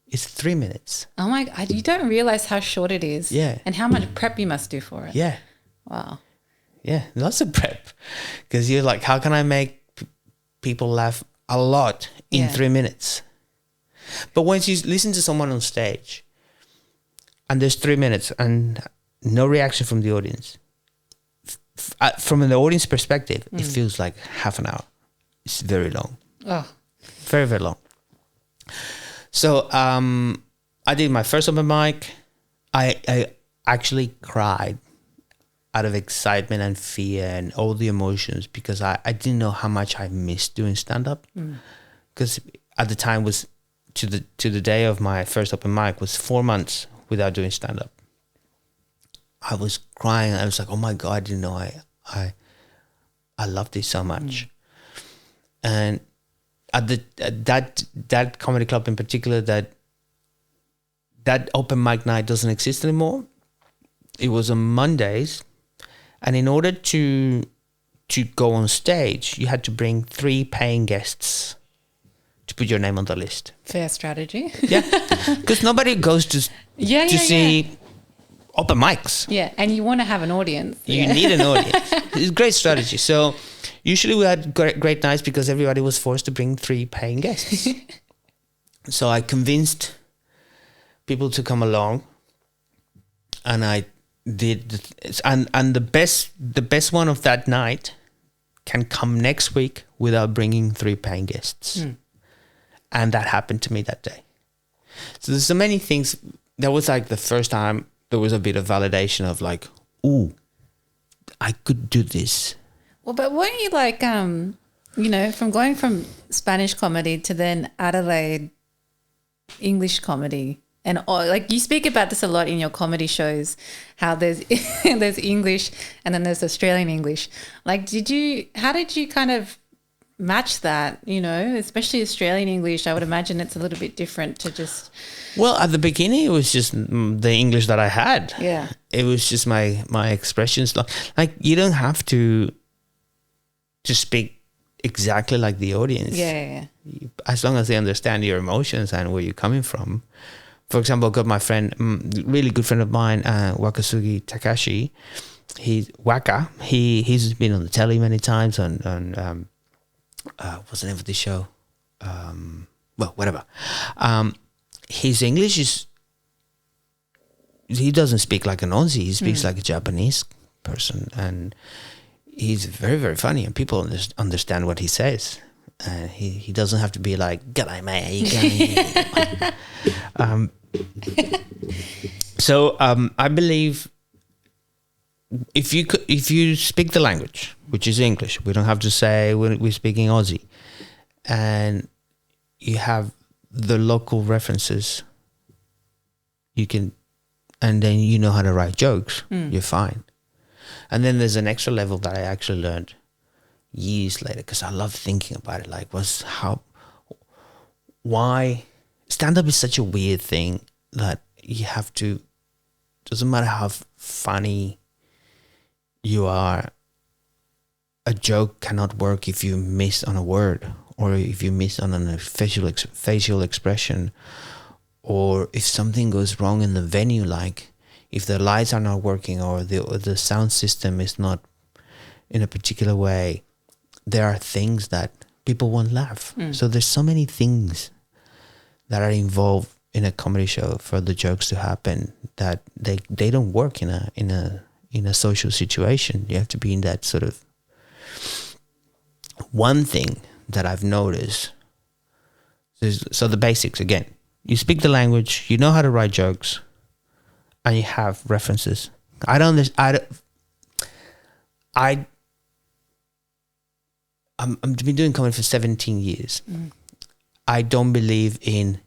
it's 3 minutes. Oh my! You don't realize how short it is. Yeah, and how much prep you must do for it. Yeah. Wow. Yeah, lots of prep, because you're like, how can I make people laugh a lot in 3 minutes? But once you listen to someone on stage, and there's 3 minutes and no reaction from the audience, from an audience perspective, it feels like half an hour. It's very long. Oh, very, very long. So I did my first open mic. I actually cried out of excitement and fear and all the emotions, because I didn't know how much I missed doing stand-up. Because at the time was to the day of my first open mic was 4 months without doing stand-up. I was crying. I was like, oh my God, I didn't know I love this so much. And at that comedy club in particular, that open mic night doesn't exist anymore. It was on Mondays, and in order to go on stage, you had to bring 3 paying guests to put your name on the list. Fair strategy. Yeah, because nobody goes to see open mics. Yeah, and you want to have an audience. You need an audience. It's a great strategy. So usually we had great nights because everybody was forced to bring 3 paying guests. So I convinced people to come along, and I did. And the best one of that night can come next week without bringing 3 paying guests. And that happened to me that day. So there's so many things. That was like the first time there was a bit of validation of like, ooh, I could do this. Well, but weren't you like, from going from Spanish comedy to then Adelaide English comedy, and like you speak about this a lot in your comedy shows, how there's there's English and then there's Australian English. Like, how did you kind of match that, especially Australian English? I would imagine it's a little bit different to just... Well, at the beginning, it was just the English that I had. Yeah. It was just my expressions. Like, you don't have to speak exactly like the audience. Yeah. As long as they understand your emotions and where you're coming from. For example, I got my friend, really good friend of mine, Wakasugi Takashi. He's Waka. He's been on the telly many times on what's the name of this show? Well, whatever. His English is... He doesn't speak like an Aussie. He speaks like a Japanese person. And he's very, very funny. And people understand what he says. and he doesn't have to be like, "G'day, mate." So I believe if you speak the language, which is English, we don't have to say we're speaking Aussie, and you have the local references, you can, and then you know how to write jokes, you're fine. And then there's an extra level that I actually learned years later, because I love thinking about it. Like, why stand-up is such a weird thing that you have to, doesn't matter how funny you are, a joke cannot work if you miss on a word, or if you miss on a facial expression, or if something goes wrong in the venue, like if the lights are not working, or the sound system is not in a particular way. There are things that people won't laugh. So there's so many things that are involved in a comedy show for the jokes to happen that they don't work in a social situation. You have to be in that sort of. One thing that I've noticed is, so the basics again. You speak the language, you know how to write jokes, and you have references. I've been doing comedy for 17 years. I don't believe in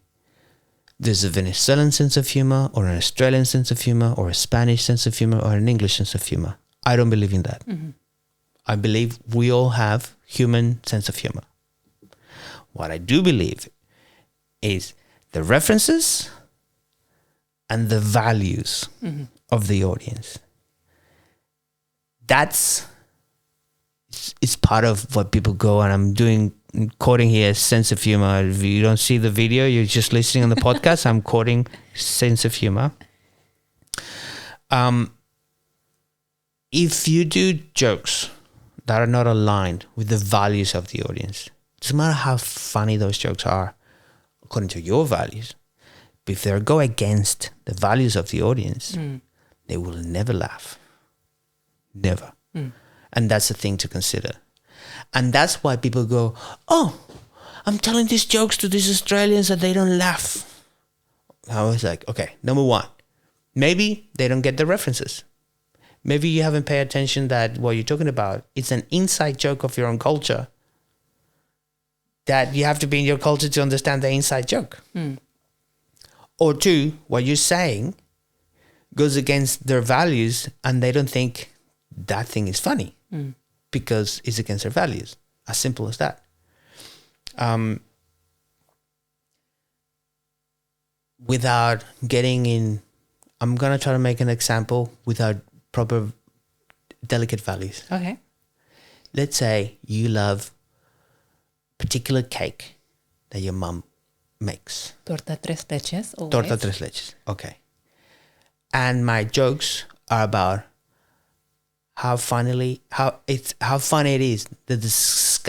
there's a Venezuelan sense of humor, or an Australian sense of humor, or a Spanish sense of humor, or an English sense of humor. I don't believe in that. I believe we all have human sense of humor. What I do believe is the references and the values of the audience. It's part of what people go, and I'm quoting here sense of humor. If you don't see the video, you're just listening on the podcast. I'm quoting sense of humor. If you do jokes that are not aligned with the values of the audience, it doesn't matter how funny those jokes are according to your values, but if they go against the values of the audience, they will never laugh. Never. And that's the thing to consider. And that's why people go, "Oh, I'm telling these jokes to these Australians and they don't laugh." I was like, okay, number one, maybe they don't get the references. Maybe you haven't paid attention that what you're talking about, it's an inside joke of your own culture, that you have to be in your culture to understand the inside joke. Or two, what you're saying goes against their values and they don't think that thing is funny because it's against their values. As simple as that. Without getting in, I'm going to try to make an example without proper delicate values. Okay. Let's say you love particular cake that your mom makes. Torta tres leches. Always. Torta tres leches. Okay. And my jokes are about how funny it is,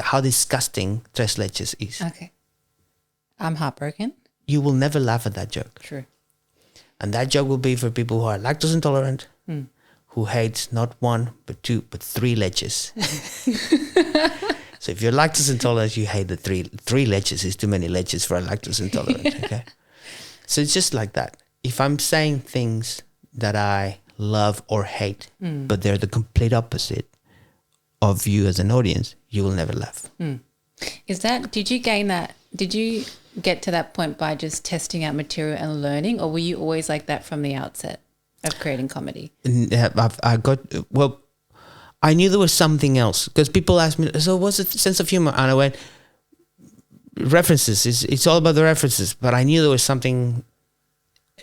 how disgusting tres leches is. Okay. I'm heartbroken. You will never laugh at that joke. True. And that joke will be for people who are lactose intolerant, who hates not one, but two, but three leches. So if you're lactose intolerant, you hate the three leches. It's too many leches for a lactose intolerant. Okay. So it's just like that. If I'm saying things that I love or hate, but they're the complete opposite of you as an audience, you will never laugh. Did you gain that? Did you get to that point by just testing out material and learning, or were you always like that from the outset of creating comedy? I knew there was something else, because people asked me, so what's the sense of humor? And I went, references. It's all about the references. But I knew there was something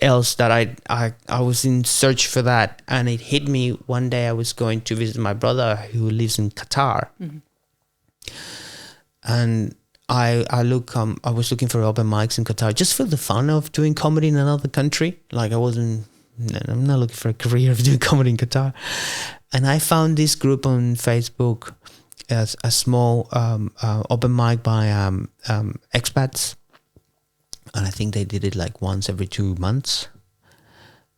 else that I was in search for that. And it hit me one day. I was going to visit my brother who lives in Qatar. And I was looking for open mics in Qatar just for the fun of doing comedy in another country. Like I'm not looking for a career of doing comedy in Qatar. And I found this group on Facebook as a small open mic by expats. And I think they did it like once every 2 months.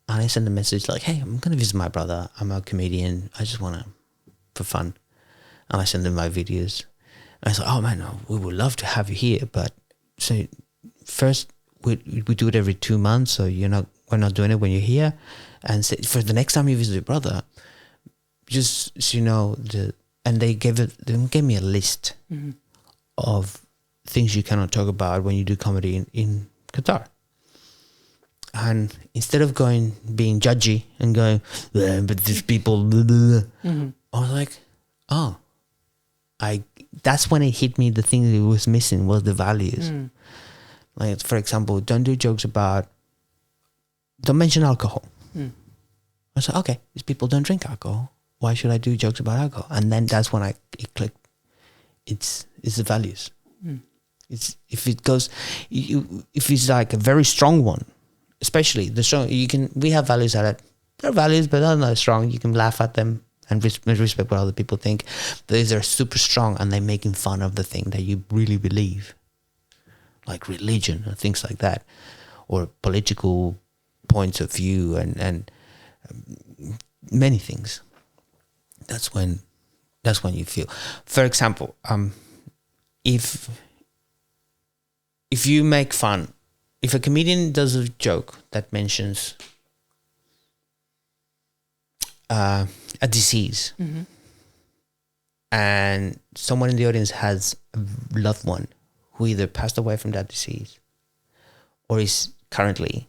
And I sent a message like, hey, I'm going to visit my brother. I'm a comedian. I just want to, for fun. And I sent them my videos. I said, oh man, no, we would love to have you here, but so first we do it every 2 months, so we're not doing it when you're here, and so for the next time you visit your brother, just so you know and they gave me a list of things you cannot talk about when you do comedy in Qatar. And instead of being judgy and going, but these people, blah, blah, blah, I was like, oh, that's when it hit me. The thing that was missing was the values. Like, for example, don't mention alcohol. I was like, okay, these people don't drink alcohol. Why should I do jokes about alcohol? And then that's when it clicked. It's the values. It's if it's like a very strong one, especially the strong. We have values they're values, but they're not strong. You can laugh at them and respect what other people think. These are super strong, and they're making fun of the thing that you really believe, like religion and things like that, or political points of view and many things. That's when you feel. For example, if you make fun, if a comedian does a joke that mentions a disease, and someone in the audience has a loved one who either passed away from that disease or is currently,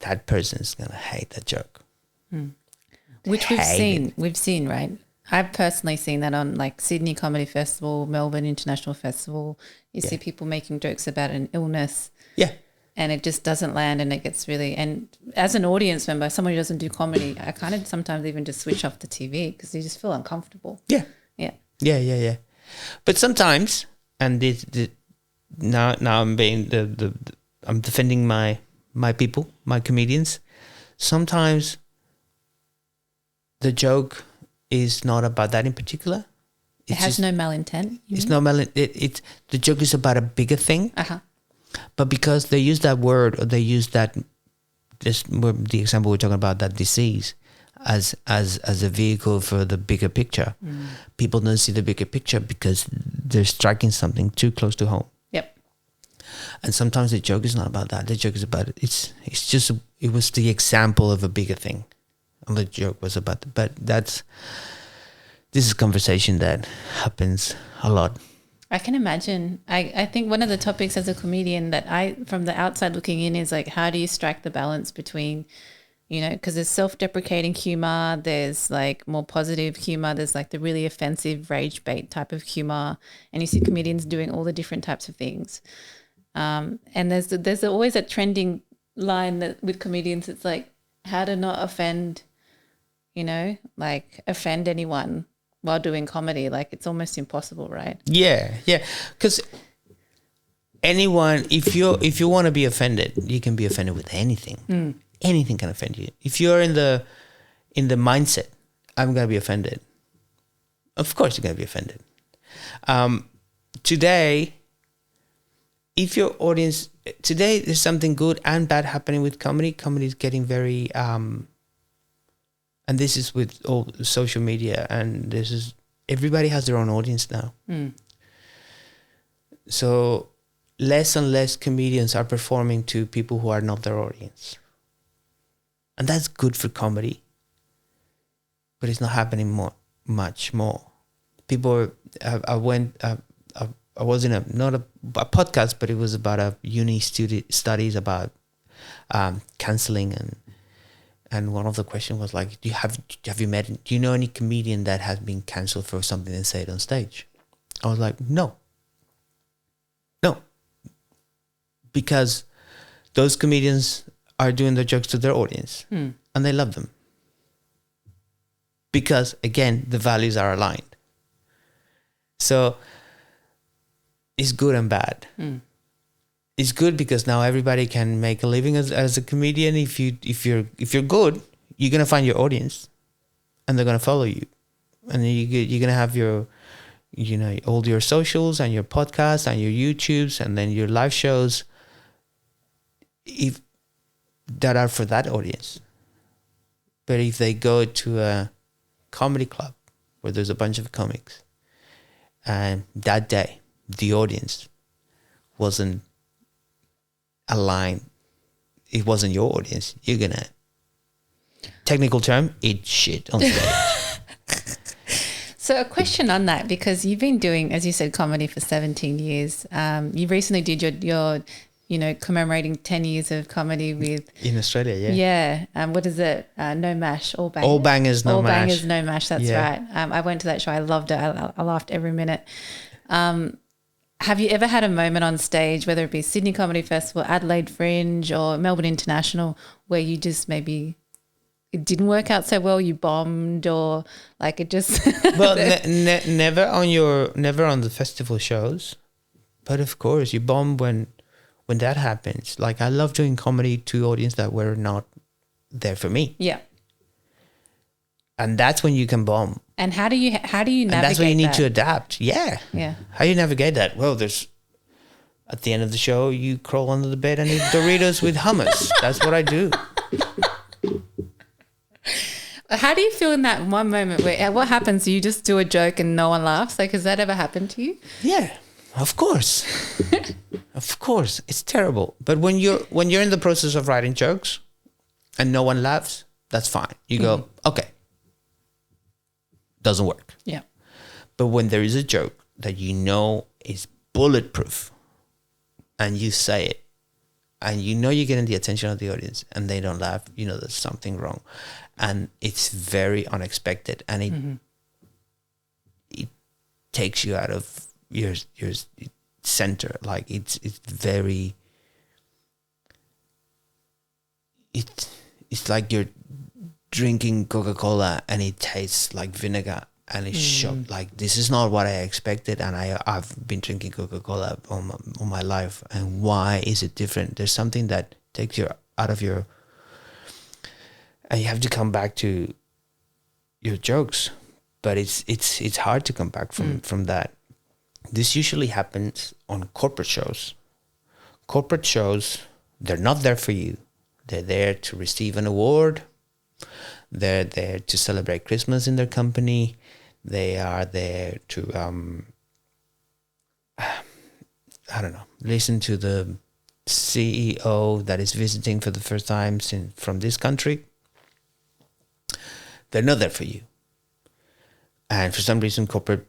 that person's gonna hate that joke. Which we've seen, right? I've personally seen that on like Sydney Comedy Festival, Melbourne International Festival. You see people making jokes about an illness. Yeah. And it just doesn't land, and it gets really, and as an audience member, someone who doesn't do comedy, I kind of sometimes even just switch off the TV because you just feel uncomfortable. Yeah. Yeah. Yeah. But sometimes, and now I'm being I'm defending my people, my comedians. Sometimes the joke is not about that in particular. It has no malintent. It's no malintent. The joke is about a bigger thing. But because they use that word, or they use the example we're talking about, that disease, as a vehicle for the bigger picture, people don't see the bigger picture because they're striking something too close to home. Yep. And sometimes the joke is not about that. The joke is about it was the example of a bigger thing. And the joke was about this is a conversation that happens a lot. I can imagine. I think one of the topics as a comedian that from the outside looking in, is like, how do you strike the balance between, because there's self-deprecating humor, there's like more positive humor, there's like the really offensive rage bait type of humor, and you see comedians doing all the different types of things. And there's always a trending line that with comedians, it's like how to not offend, offend anyone while doing comedy. Like, it's almost impossible, right? Yeah. Because anyone, if you want to be offended, you can be offended with anything. Anything can offend you. If you're in the mindset, I'm gonna be offended, of course you're gonna be offended. Today, if your audience today, there's something good and bad happening with comedy. Comedy is getting very and this is with all social media, and everybody has their own audience now. So less and less comedians are performing to people who are not their audience. And that's good for comedy. But it's not happening much more. People, I was in not a podcast, but it was about a uni studies about cancelling, and one of the questions was like, do you know any comedian that has been cancelled for something they said on stage? I was like, no, because those comedians are doing their jokes to their audience, and they love them. Because again, the values are aligned. So it's good and bad. It's good because now everybody can make a living as a comedian. If you're good, you're gonna find your audience, and they're gonna follow you, and then you're gonna have your, all your socials and your podcasts and your YouTubes and then your live shows, if that are for that audience. But if they go to a comedy club where there's a bunch of comics, And that day, the audience wasn't aligned. It wasn't your audience. You're gonna, technical term, eat shit on stage. So a question on that, because you've been doing, as you said, comedy for 17 years. You recently did your commemorating 10 years of comedy with... In Australia, yeah. Yeah. What is it? No mash, all bangers. All bangers, no mash. All bangers, no mash, that's right. I went to that show. I loved it. I laughed every minute. Have you ever had a moment on stage, whether it be Sydney Comedy Festival, Adelaide Fringe or Melbourne International, where you just maybe... it didn't work out so well, you bombed, or like it just... Well, never on the festival shows, but of course you bomb when that happens. Like, I love doing comedy to audience that were not there for me. Yeah. And that's when you can bomb. And how do you navigate that? And that's when you need to adapt. Yeah. Yeah. How do you navigate that? Well, at the end of the show, you crawl under the bed and eat Doritos with hummus. That's what I do. How do you feel in that one moment where what happens? You just do a joke and no one laughs? Like, has that ever happened to you? Yeah, of course. Of course. It's terrible. But when you're in the process of writing jokes and no one laughs, that's fine. You go, okay. Doesn't work. Yeah. But when there is a joke that you know is bulletproof and you say it and you know you're getting the attention of the audience and they don't laugh, you know there's something wrong. And it's very unexpected, and it takes you out of your center. Like it's very... It's like you're drinking Coca-Cola and it tastes like vinegar, and it's shocked. Like, this is not what I expected, and I've been drinking Coca-Cola all my life, and why is it different? There's something that takes you out of your... And you have to come back to your jokes, but it's hard to come back from that. This usually happens on corporate shows. Corporate shows, they're not there for you. They're there to receive an award. They're there to celebrate Christmas in their company. They are there to, I don't know, listen to the CEO that is visiting for the first time from this country. They're not there for you. And for some reason, corporate,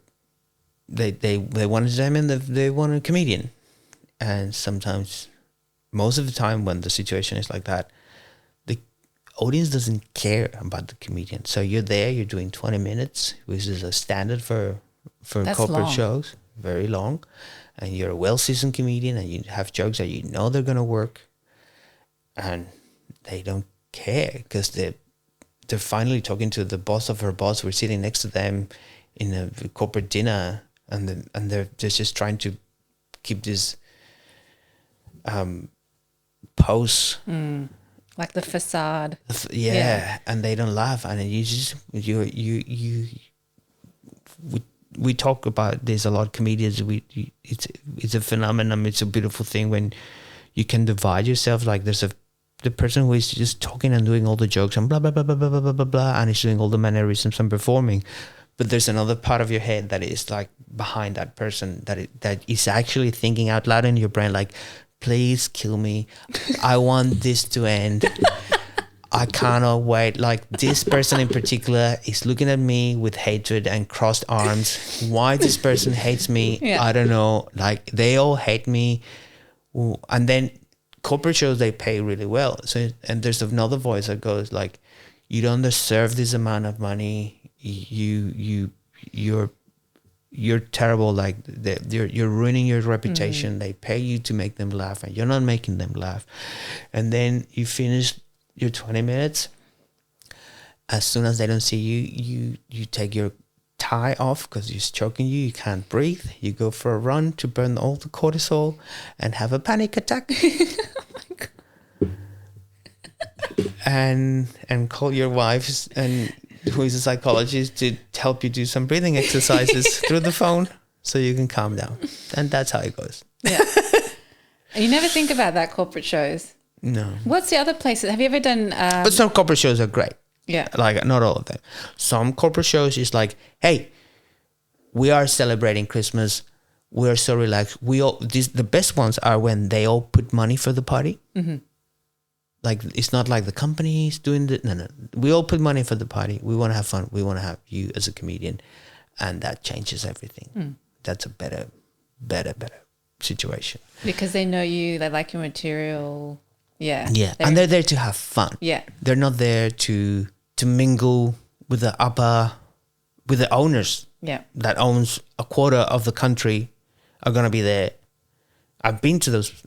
they want to them and they want a comedian. And sometimes, most of the time when the situation is like that, the audience doesn't care about the comedian. So you're there, you're doing 20 minutes, which is a standard for That's corporate long. shows, very long. And you're a well-seasoned comedian and you have jokes that you know they're going to work. And they don't care because they're finally talking to the boss of her boss. We're sitting next to them in a corporate dinner, and they're just trying to keep this pose, like the facade. Yeah, and they don't laugh, and we talk about this a lot. Comedians, it's a phenomenon. It's a beautiful thing when you can divide yourself. Like there's the person who is just talking and doing all the jokes and blah, blah, blah, blah, blah, blah, blah, blah, and is doing all the mannerisms and performing. But there's another part of your head that is like behind that person that is actually thinking out loud in your brain, like, please kill me. I want this to end. I cannot wait. Like, this person in particular is looking at me with hatred and crossed arms. Why this person hates me, I don't know. Like, they all hate me. Ooh. And then corporate shows, they pay really well. So, and there's another voice that goes like, you don't deserve this amount of money. You're terrible. Like you're ruining your reputation. They pay you to make them laugh, and you're not making them laugh. And then you finish your 20 minutes. As soon as they don't see you take your tie off because it's choking you. You can't breathe. You go for a run to burn all the cortisol and have a panic attack. Oh my God. and call your wife and who is a psychologist to help you do some breathing exercises through the phone so you can calm down. And that's how it goes. Yeah. You never think about that, corporate shows. No. What's the other places? Have you ever done... But some corporate shows are great. Yeah. Like, not all of them. Some corporate shows is like, hey, we are celebrating Christmas. We are so relaxed. The best ones are when they all put money for the party. Mm-hmm. Like, it's not like the company's doing no. We all put money for the party. We want to have fun. We want to have you as a comedian, and that changes everything. That's a better situation. Because they know you, they like your material. Yeah. Yeah, and they're there to have fun. Yeah. They're not there to mingle with the owners. Yeah. That owns a quarter of the country are going to be there. I've been to those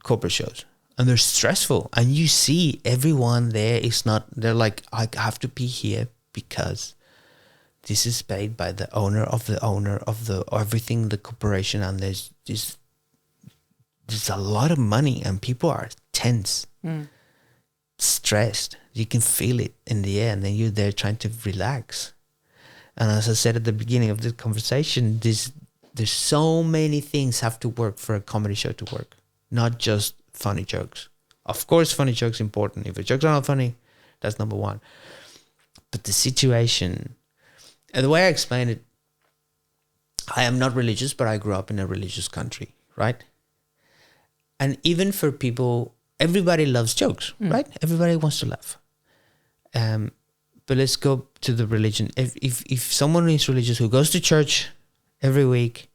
corporate shows, and they're stressful, and you see everyone there is not, they're like, I have to be here because this is paid by the owner of the everything, the corporation, and there's a lot of money, and people are tense, stressed. You can feel it in the air, and then you're there trying to relax. And as I said at the beginning of the conversation, there's so many things have to work for a comedy show to work, not just funny jokes. Of course, funny jokes are important. If the jokes are not funny, that's number one. But the situation, and the way I explain it, I am not religious, but I grew up in a religious country, right? And even for people, everybody loves jokes, right? Everybody wants to laugh. But let's go to the religion. If someone is religious who goes to church every week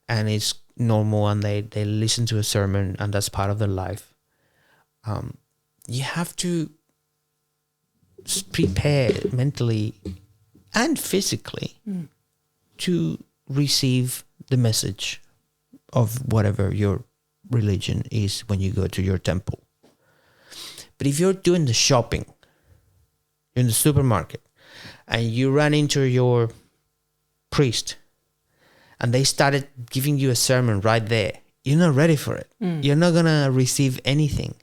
and it's normal and they listen to a sermon and that's part of their life, you have to prepare mentally and physically to receive the message of whatever your religion is when you go to your temple. But if you're doing the shopping, you're in the supermarket, and you run into your priest, and they started giving you a sermon right there, you're not ready for it. You're not going to receive anything.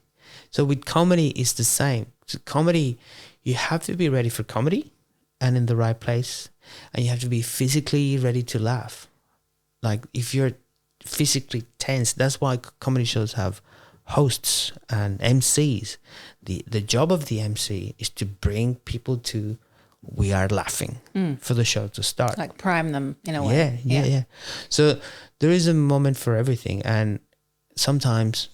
So with comedy, it's the same. So comedy, you have to be ready for comedy and in the right place, and you have to be physically ready to laugh. Like, if you're physically tense, that's why comedy shows have hosts and MCs. The job of the MC is to bring people to, we are laughing for the show to start. Like prime them in a way. Yeah. So there is a moment for everything, and sometimes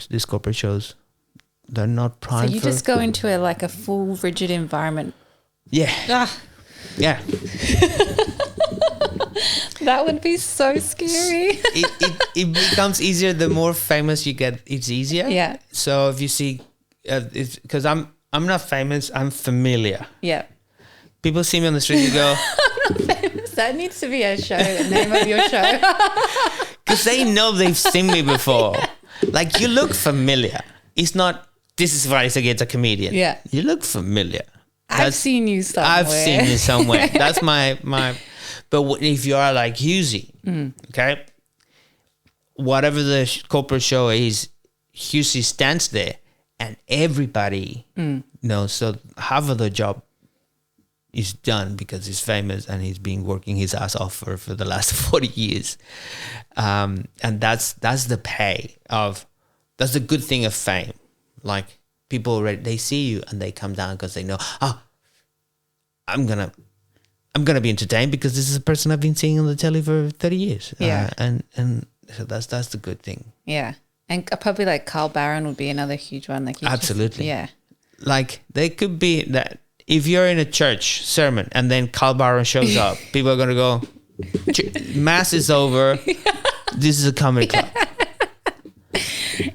these corporate shows, they're not primed. So you just go into a full rigid environment. Yeah. Yeah. That would be so scary. It becomes easier the more famous you get. It's easier. Yeah. So if you see, it's because I'm not famous. I'm familiar. Yeah. People see me on the street and go, I'm not famous. That needs to be a show. The name of your show. Because they know they've seen me before. Yeah. Like, you look familiar. It's not, this is Iván Aristeguieta, a comedian. Yeah. You look familiar. I've seen you somewhere. I've seen you somewhere. That's my. But if you are like Husey, okay, whatever the corporate show is, Husey stands there and everybody knows. So half of the job is done because he's famous and he's been working his ass off for the last 40 years. And that's the pay of, that's the good thing of fame. Like, people already, they see you and they come down because they know, I'm gonna be entertained because this is a person I've been seeing on the telly for 30 years. Yeah. And so that's the good thing. Yeah. And probably like Carl Barron would be another huge one. Like, absolutely. Yeah. Like, they could be that if you're in a church sermon and then Carl Barron shows up, people are going to go, mass is over. Yeah. This is a comedy club.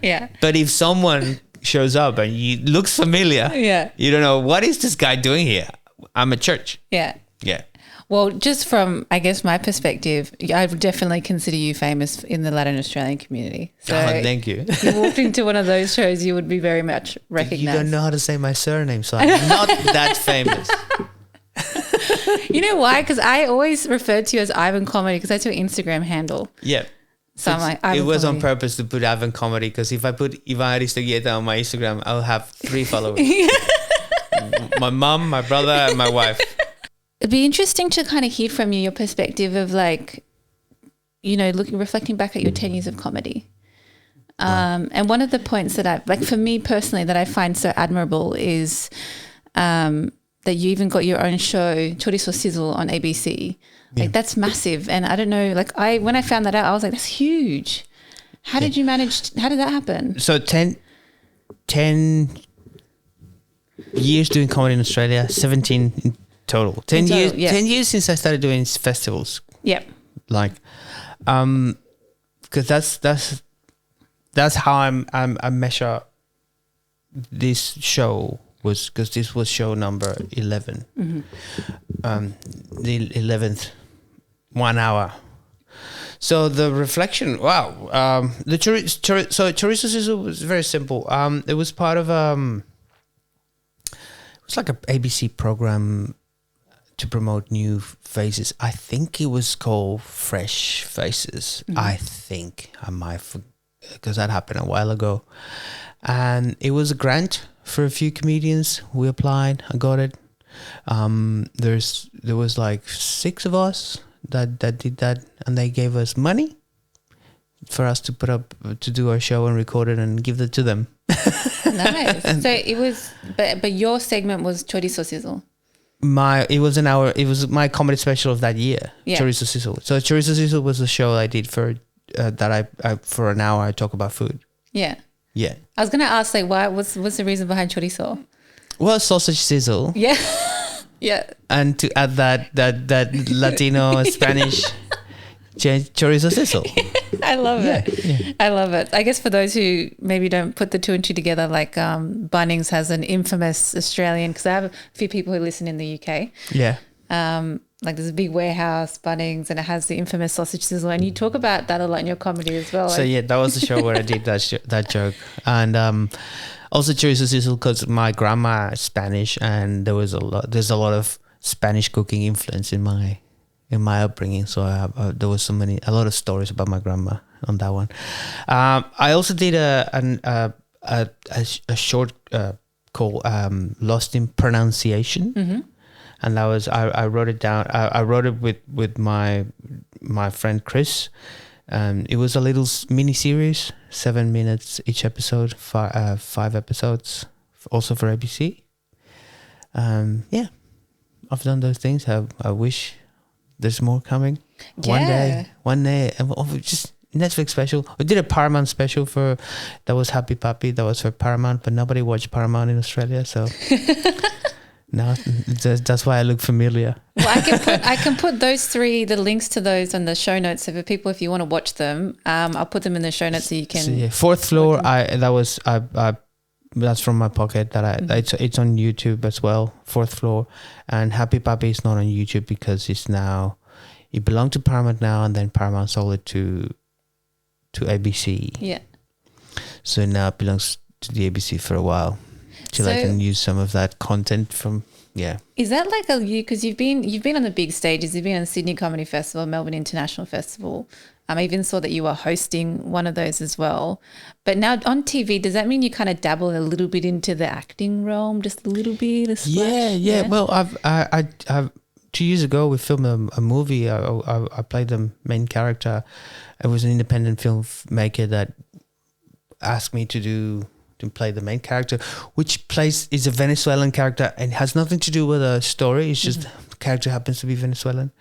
Yeah. But if someone shows up and you looks familiar, you don't know, what is this guy doing here? I'm at church. Yeah. Yeah. Well, just from, I guess, my perspective, I would definitely consider you famous in the Latin Australian community. So thank you. If you walked into one of those shows, you would be very much recognized. You don't know how to say my surname, so I'm not that famous. You know why? Because I always referred to you as Ivan Comedy because that's your Instagram handle. Yeah. So I'm like, Ivan it was Comedy. On purpose to put Ivan Comedy, because if I put Iván Aristeguieta on my Instagram, I'll have 3 followers. My mom, my brother, and my wife. It'd be interesting to kind of hear from you your perspective of, like, you know, reflecting back at your 10 years of comedy. And one of the points that for me personally, that I find so admirable is that you even got your own show, Chorizo Sizzle, on ABC. Like that's massive. And I don't know, like when I found that out, I was like, that's huge. How did you manage? How did that happen? So 10 years doing comedy in Australia, 17 in total. 10 years. Yeah. 10 years since I started doing festivals. Yeah. Like, because that's how I measure this show was, because this was show number 11. The 11th 1 hour. So the reflection, wow. The Chorizo Sizzle was very simple. It was part of it was like a ABC program to promote new faces. I think it was called Fresh Faces. I think I might, because that happened a while ago. And it was a grant for a few comedians. We applied. I got it. There was like 6 of us that did that, and they gave us money for us to put up, to do our show and record it and give it to them. Nice. So it was, but your segment was Chorizo Sizzle. It was my comedy special of that year. Yeah. Chorizo Sizzle. So Chorizo Sizzle was a show I did for that I for an hour I talk about food. Yeah. Yeah. I was gonna ask, like, what's the reason behind chorizo? Well, sausage sizzle. Yeah. Yeah. And to add that Latino Spanish chorizo sizzle. I love it. Yeah. I love it. I guess for those who maybe don't put the 2 and 2 together, like Bunnings has an infamous Australian, because I have a few people who listen in the UK. Yeah. Like there's a big warehouse, Bunnings, and it has the infamous sausage sizzle, and you talk about that a lot in your comedy as well. So yeah, that was the show where I did that joke, and also chorizo sizzle because my grandma is Spanish, and there's a lot of Spanish cooking influence in my upbringing. So there was a lot of stories about my grandma on that one. I also did a short called Lost in Pronunciation. Mm-hmm. And that was I wrote it down. I wrote it with my friend Chris. It was a little mini series, 7 minutes each episode, 5 episodes, also for ABC. Yeah, I've done those things. I wish there's more coming. Yeah. One day, just Netflix special. We did a Paramount special that was Happy Puppy. That was for Paramount, but nobody watched Paramount in Australia, so. No, that's why I look familiar. Well, I can put those 3, the links to those on the show notes. So for people, if you want to watch them, I'll put them in the show notes so you can. So yeah, 4th Floor. That's from my pocket. It's on YouTube as well. 4th Floor, and Happy Puppy is not on YouTube because it belonged to Paramount now, and then Paramount sold it to ABC. Yeah. So now it belongs to the ABC for a while. Till I can use some of that content from, yeah. Is that like because you've been on the big stages, you've been on the Sydney Comedy Festival, Melbourne International Festival. I even saw that you were hosting one of those as well. But now on TV, does that mean you kind of dabble a little bit into the acting realm, just a little bit? Yeah. Well, I've 2 years ago we filmed a movie. I played the main character. It was an independent filmmaker that asked me to play the main character, which is a Venezuelan character and has nothing to do with a story. It's just the character happens to be Venezuelan.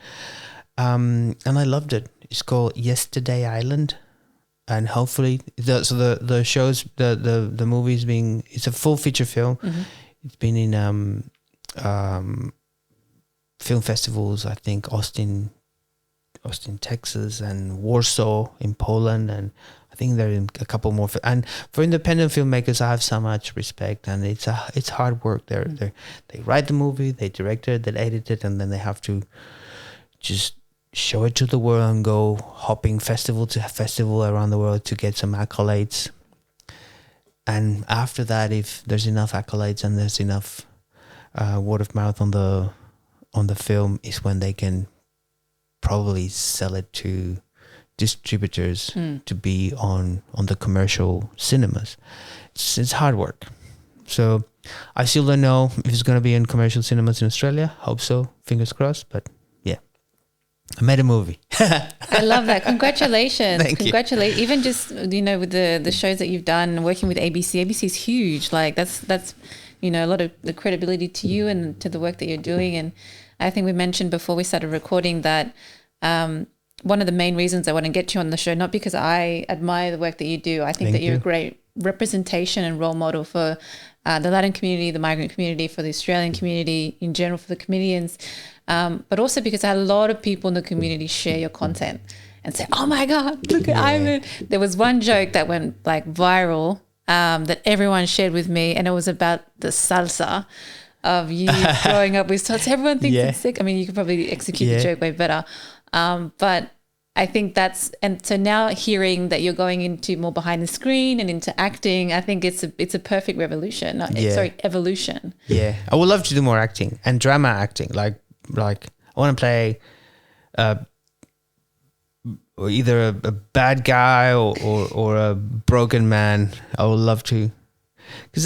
And I loved it. It's called Yesterday Island. And hopefully the show's the movie's it's a full feature film. Mm-hmm. It's been in film festivals, I think Austin, Texas, and Warsaw in Poland, and I think there are a couple more. And for independent filmmakers, I have so much respect, and it's hard work. They write the movie, they direct it, they edit it, and then they have to just show it to the world and go hopping festival to festival around the world to get some accolades. And after that, if there's enough accolades and there's enough word of mouth on the film, is when they can probably sell it to distributors to be on the commercial cinemas. It's hard work. So I still don't know if it's going to be in commercial cinemas in Australia. Hope so. Fingers crossed. But yeah, I made a movie. I love that. Congratulations. Congratulations. Even just, with the shows that you've done, working with ABC. ABC is huge. Like that's you know, a lot of the credibility to you and to the work that you're doing. And I think we mentioned before we started recording that one of the main reasons I want to get you on the show, not because I admire the work that you do, I think that you're a great representation and role model for the Latin community, the migrant community, for the Australian community in general, for the comedians, but also because a lot of people in the community share your content and say, oh my God, look at Ivan. There was one joke that went like viral that everyone shared with me, and it was about the salsa of you growing up with salsa. Everyone thinks it's sick. I mean, you could probably execute the joke way better. But I think and so now hearing that you're going into more behind the screen and into acting, I think it's a perfect evolution. Yeah. I would love to do more acting and drama acting. Like I want to play either a bad guy or a broken man. I would love to, because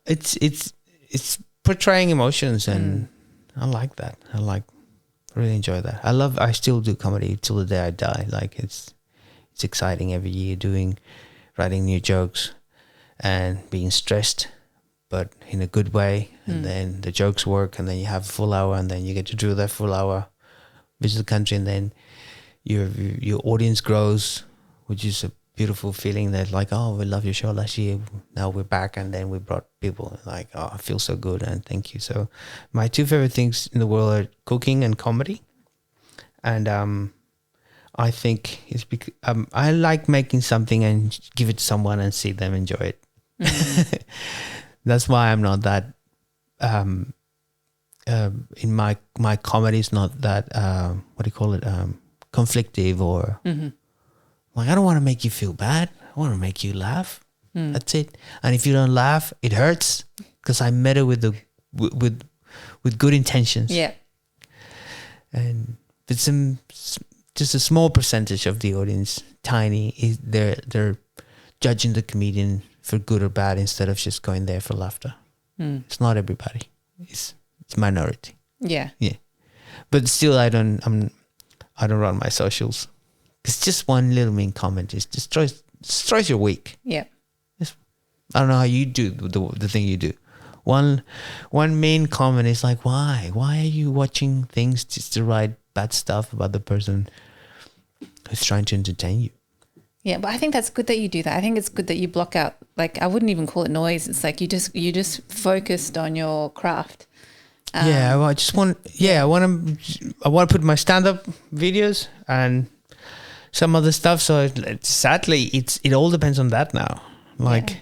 it's portraying emotions, and I like that. I really enjoy that. I still do comedy till the day I die. Like it's exciting every year writing new jokes and being stressed, but in a good way. And then the jokes work, and then you have a full hour, and then you get to do that full hour, visit the country, and then your audience grows, which is a beautiful feeling that like, oh, we love your show last year. Now we're back, and then we brought people. Like, oh, I feel so good, and thank you. So my two favorite things in the world are cooking and comedy. And I think it's because I like making something and give it to someone and see them enjoy it. That's why I'm not that in my comedy is not that what do you call it, conflictive or like, I don't want to make you feel bad. I want to make you laugh. That's it. And if you don't laugh, it hurts, because I met it with good intentions. Yeah. And but just a small percentage of the audience, tiny, they're judging the comedian for good or bad instead of just going there for laughter. It's not everybody. It's minority. Yeah. Yeah. But still, I don't run my socials. It's just one little mean comment just destroys your week. Yeah. I don't know how you do the thing you do. One main comment is like, why are you watching things just to write bad stuff about the person who's trying to entertain you? Yeah, but I think that's good that you do that. I think it's good that you block out, like, I wouldn't even call it noise. It's like you just focused on your craft. I want to put my stand-up videos and some other stuff. So sadly, it all depends on that now. Like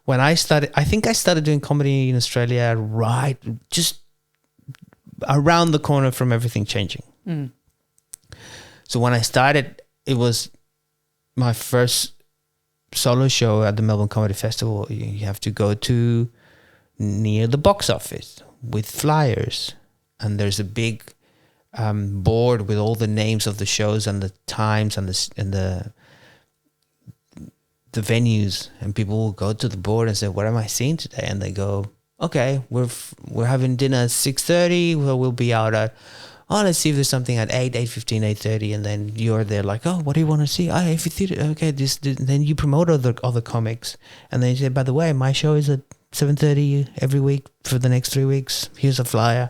when I think I started doing comedy in Australia right just around the corner from everything changing. So when I started, it was my first solo show at the Melbourne Comedy Festival. You have to go to near the box office with flyers, and there's a big board with all the names of the shows and the times and the venues, and people will go to the board and say, what am I seeing today? And they go, okay, we're having dinner at 6:30, we'll be out at, let's see if there's something at 8:15, 8:30, and then you're there like, what do you want to see? If you theater, okay, then you promote other comics, and then you say, by the way, my show is at 7:30 every week for the next 3 weeks. Here's a flyer.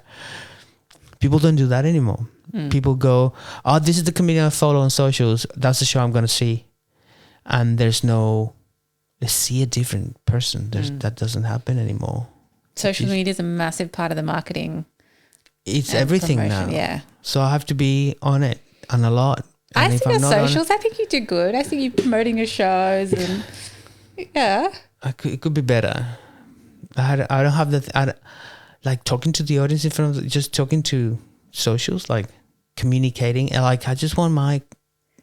People don't do that anymore. People go, this is the comedian I follow on socials. That's the show I'm going to see. And let's see a different person. That doesn't happen anymore. Social media is a massive part of the marketing. It's everything now. Yeah. So I have to be on it and a lot. And I see your socials. I think you do good. I see you promoting your shows and yeah. It could be better. I don't have like talking to the audience in front of just talking to socials, like communicating. And like I just want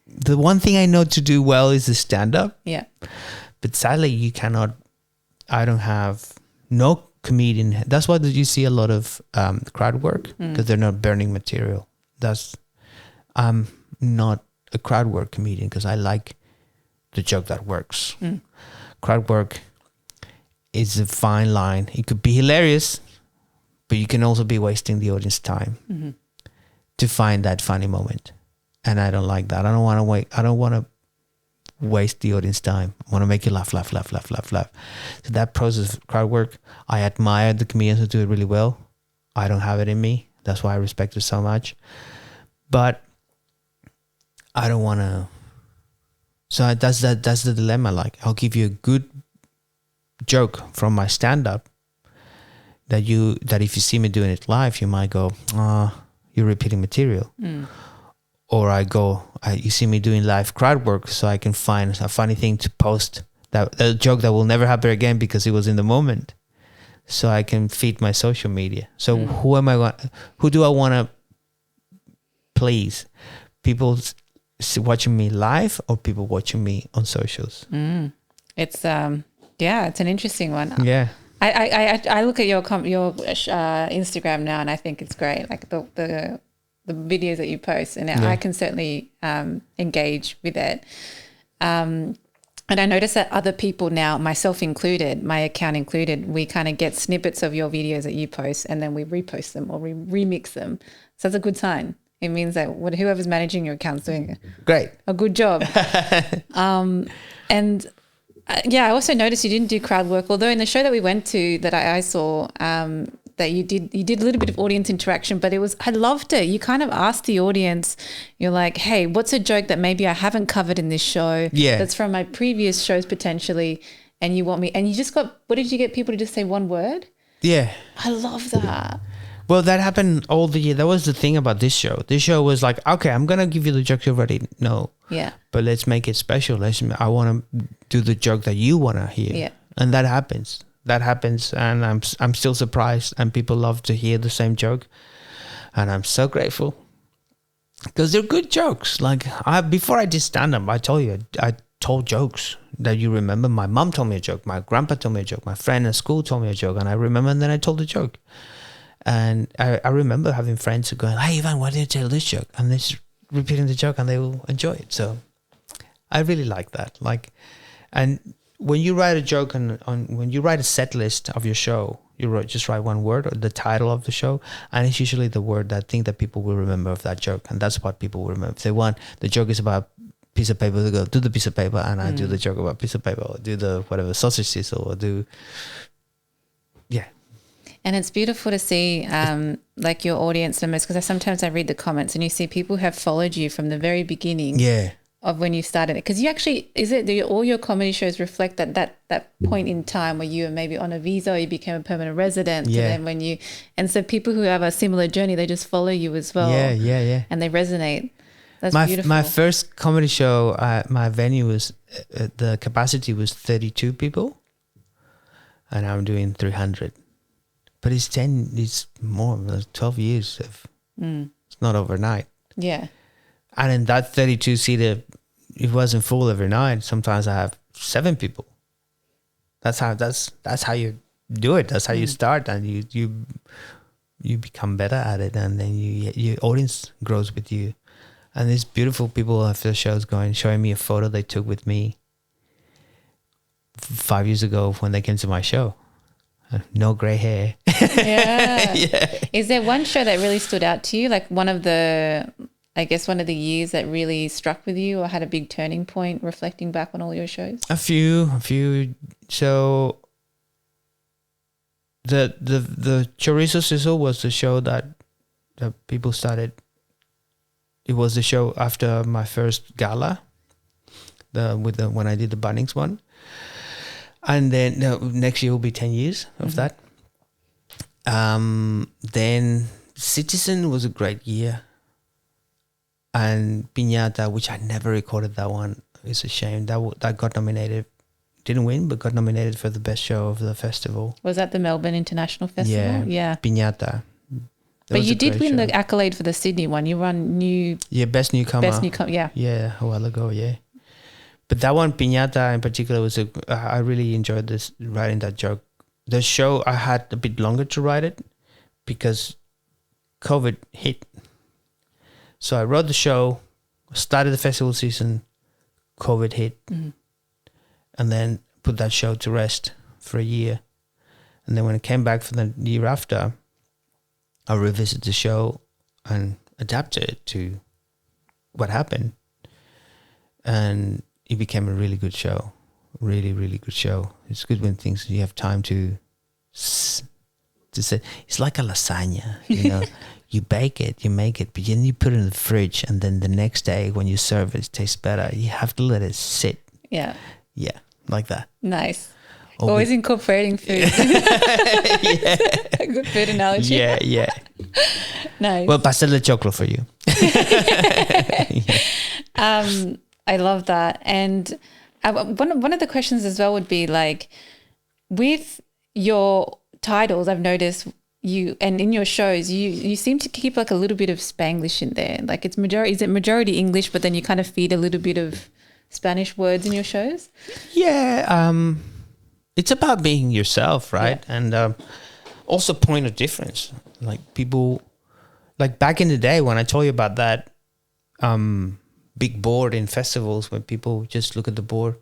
the one thing I know to do well is the stand up. Yeah. But sadly you cannot. I don't have no comedian. That's why you see a lot of crowd work, because they're not burning material. I'm not a crowd work comedian because I like the joke that works. Crowd work is a fine line. It could be hilarious, but you can also be wasting the audience time to find that funny moment. And I don't like that. I don't want to waste the audience time. I want to make you laugh. So that process of crowd work, I admire the comedians who do it really well. I don't have it in me. That's why I respect it so much. But I don't want to. So that's the dilemma. Like, I'll give you a good joke from my stand-up that if you see me doing it live, you might go, you're repeating material. Or you see me doing live crowd work, so I can find a funny thing to post, that a joke that will never happen again because it was in the moment, so I can feed my social media. So who do I want to please? People watching me live or people watching me on socials? It's it's an interesting one. Yeah. I look at your Instagram now, and I think it's great. Like the videos that you post, and I can certainly engage with it. And I notice that other people now, myself included, my account included, we kind of get snippets of your videos that you post, and then we repost them or we remix them. So that's a good sign. It means that whoever's managing your account's doing a good job. I also noticed you didn't do crowd work, although in the show that we went to that I saw, that you did a little bit of audience interaction, but I loved it. You kind of asked the audience, you're like, hey, what's a joke that maybe I haven't covered in this show that's from my previous shows potentially, and you want me, and you just what did you get people to just say one word? Yeah. I love that. Well, that happened all the year. That was the thing about this show. This show was like, okay, I'm going to give you the joke you already know. Yeah. But let's make it special. I want to do the joke that you want to hear. Yeah. And that happens. And I'm still surprised, and people love to hear the same joke. And I'm so grateful because they're good jokes. Like before I did stand-up, I told jokes that you remember. My mom told me a joke. My grandpa told me a joke. My friend at school told me a joke. And I remember, and then I told the joke. And I remember having friends who going, hey, Ivan, why did you tell this joke? And they're just repeating the joke and they will enjoy it. So I really like that. And when you write a joke when you write a set list of your show, just write one word or the title of the show, and it's usually the word that people will remember of that joke, and that's what people will remember. If they want, the joke is about piece of paper, they go, do the piece of paper, and I do the joke about piece of paper, or do the whatever sausage sizzle, or do, yeah. And it's beautiful to see like your audience members, because sometimes I read the comments and you see people who have followed you from the very beginning of when you started it. Because you actually, all your comedy shows reflect that point in time where you were maybe on a visa or you became a permanent resident. Yeah. And then and so people who have a similar journey, they just follow you as well. Yeah. And they resonate. That's beautiful. My first comedy show, my venue was, the capacity was 32 people, and I'm doing 300. But it's more, 12 years. It's not overnight. Yeah. And in that 32-seater, it wasn't full every night. Sometimes I have 7 people. That's how you do it. That's how you start, and you become better at it, and then your audience grows with you. And these beautiful people after the shows showing me a photo they took with me 5 years ago when they came to my show. No gray hair. Yeah. Is there one show that really stood out to you? Like one of the years that really struck with you or had a big turning point reflecting back on all your shows? A few. So the Chorizo Sizzle was the show that people started. It was the show after my first gala, when I did the Bunnings one. And then next year will be 10 years of that. Then Citizen was a great year. And Piñata, which I never recorded that one. It's a shame. That got nominated. Didn't win, but got nominated for the best show of the festival. Was that the Melbourne International Festival? Yeah. Piñata. But you did win the accolade for the Sydney one. You won Best Newcomer. Yeah. Yeah, a while ago, yeah. But that one, Piñata in particular, I really enjoyed writing that joke. The show, I had a bit longer to write it because COVID hit. So I wrote the show, started the festival season, COVID hit, and then put that show to rest for a year. And then when it came back for the year after, I revisited the show and adapted it to what happened. And it became a really good show. Really, really good show. It's good when things you have time to say. It's like a lasagna, you know. You bake it, you make it, but then you put it in the fridge, and then the next day when you serve it, it tastes better. You have to let it sit. Yeah. Yeah, like that. Nice. Always incorporating food. Yeah. A good food analogy. Yeah. Nice. Well, pastel de choclo for you. I love that. And one of the questions as well would be like, with your titles, I've noticed you, and in your shows, you seem to keep like a little bit of Spanglish in there. Like is it majority English, but then you kind of feed a little bit of Spanish words in your shows? Yeah. It's about being yourself, right? Yeah. And also point of difference. Like people, like back in the day when I told you about that big board in festivals where people just look at the board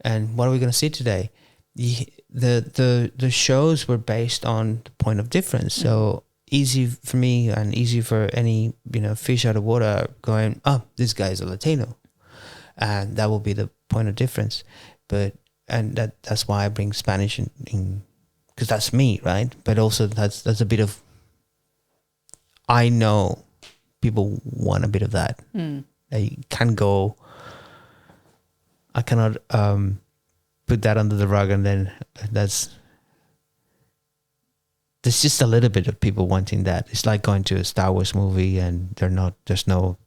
and what are we going to see today? The shows were based on the point of difference. So easy for me and easy for any, fish out of water going, oh, this guy is a Latino. And that will be the point of difference. And that's why I bring Spanish in because that's me, right? But also that's a bit of, I know people want a bit of that. I cannot put that under the rug, and then there's just a little bit of people wanting that. It's like going to a Star Wars movie and there's no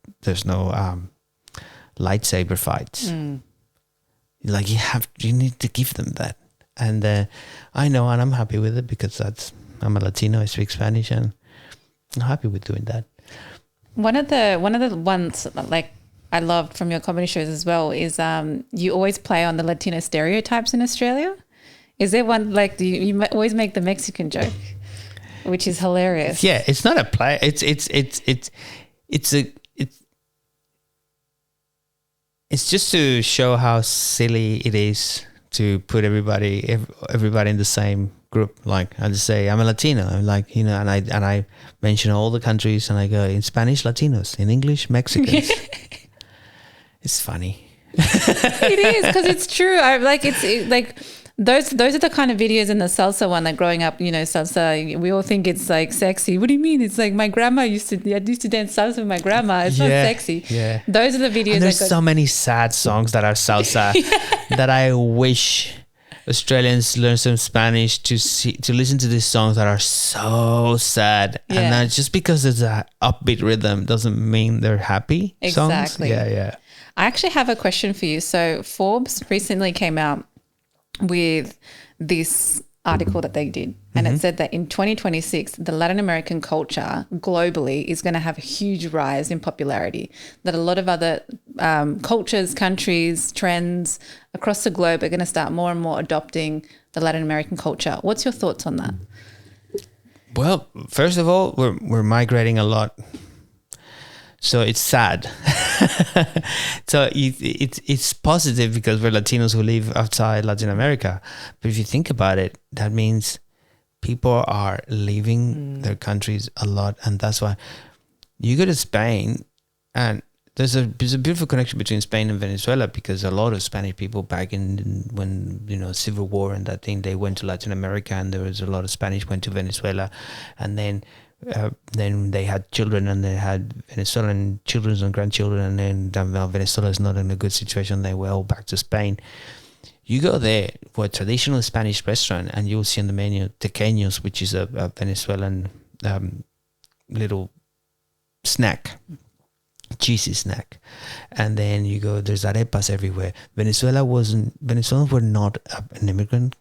lightsaber fights. Like you need to give them that. And I know, and I'm happy with it because I'm a Latino, I speak Spanish, and I'm happy with doing that. One of the ones like I loved from your comedy shows as well is you always play on the Latino stereotypes in Australia. Is there one like you always make the Mexican joke, which is hilarious? Yeah, it's not a play. It's just to show how silly it is to put everybody in the same group. Like I just say I'm a Latino. I'm like, and I mention all the countries, and I go in Spanish Latinos, in English Mexicans. It's funny. It is because it's true. Those are the kind of videos in the salsa one. Like growing up, salsa, we all think it's like sexy. What do you mean? It's like my grandma used to dance salsa with my grandma. It's not sexy. Yeah. Those are the videos. And there's so many sad songs that are salsa that I wish Australians learn some Spanish to listen to these songs that are so sad. Yeah. And that's just because there's a upbeat rhythm doesn't mean they're happy songs. Exactly. Yeah. I actually have a question for you. So Forbes recently came out with this article that they did, and it said that in 2026 the Latin American culture globally is going to have a huge rise in popularity, that a lot of other cultures, countries, trends across the globe are going to start more and more adopting the Latin American culture. What's your thoughts on that? Well, first of all, we're migrating a lot, so it's sad. So it's positive because we're Latinos who live outside Latin America. But if you think about it, that means people are leaving their countries a lot, and that's why you go to Spain, and there's a beautiful connection between Spain and Venezuela, because a lot of Spanish people back when Civil War and that thing, they went to Latin America, and there was a lot of Spanish went to Venezuela, and then they had children, and they had Venezuelan children and grandchildren, and then Venezuela is not in a good situation. They were all back to Spain. You go there for a traditional Spanish restaurant, and you'll see on the menu tequeños, which is a Venezuelan little snack, cheesy snack. And then you go, there's arepas everywhere. Venezuelans were not an immigrant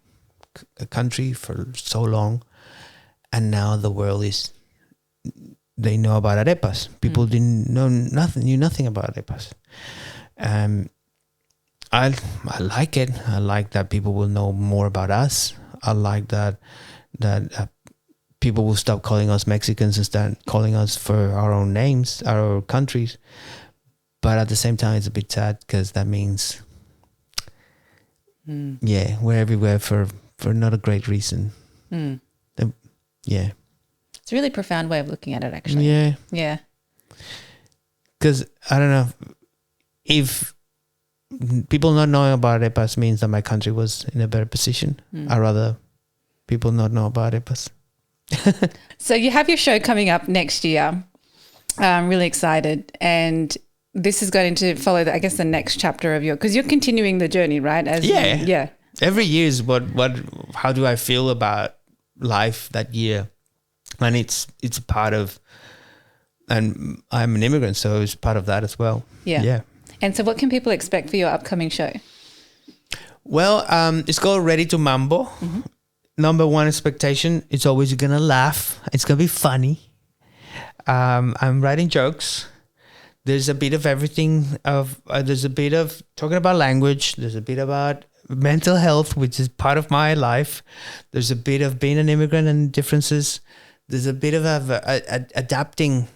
country for so long, and now the world is. They know about arepas. People knew nothing about arepas. I like it. I like that people will know more about us. I like that people will stop calling us Mexicans and start calling us for our own names, our countries. But at the same time, it's a bit sad because that means, we're everywhere for not a great reason. It's a really profound way of looking at it, actually. Yeah. Because I don't know if people not knowing about arepas means that my country was in a better position. I'd rather people not know about arepas. So you have your show coming up next year. I'm really excited. And this is going to follow, I guess, the next chapter of because you're continuing the journey, right? Yeah. Every year is how do I feel about life that year? And it's a part of, and I'm an immigrant, so it's part of that as well. Yeah. And so what can people expect for your upcoming show? Well, it's called Ready to Mambo. Mm-hmm. Number one expectation, it's always going to laugh. It's going to be funny. I'm writing jokes. There's a bit of everything. There's a bit of talking about language. There's a bit about mental health, which is part of my life. There's a bit of being an immigrant and differences. There's a bit of adapting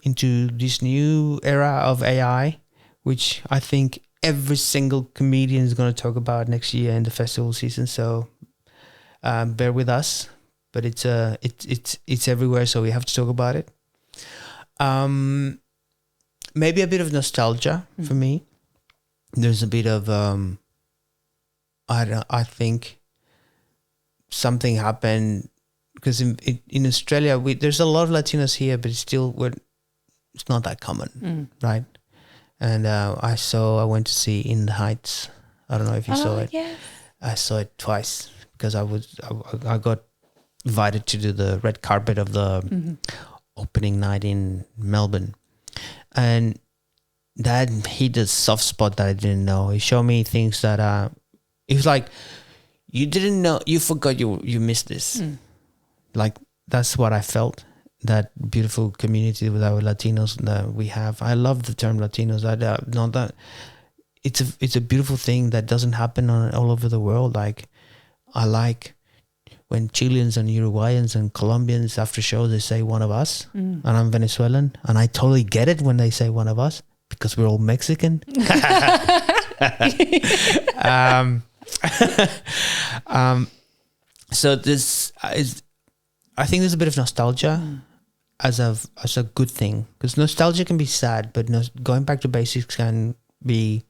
into this new era of AI, which I think every single comedian is going to talk about next year in the festival season. So bear with us, but it's everywhere, so we have to talk about it. Maybe a bit of nostalgia for me. There's a bit of I think something happened because in Australia there's a lot of Latinos here, but it's not that common, right? And I went to see In the Heights. I don't know if you saw it. Yes. I saw it twice because I got invited to do the red carpet of the opening night in Melbourne, and that hit a soft spot that I didn't know. He showed me things that it was like you didn't know, you forgot you missed this. Like that's what I felt. That beautiful community with our Latinos that we have. I love the term Latinos. Not that it's a beautiful thing that doesn't happen all over the world. Like I like when Chileans and Uruguayans and Colombians after shows they say one of us, and I'm Venezuelan, and I totally get it when they say one of us because we're all Mexican. So this is, I think there's a bit of nostalgia as a good thing, because nostalgia can be sad, but going back to basics can be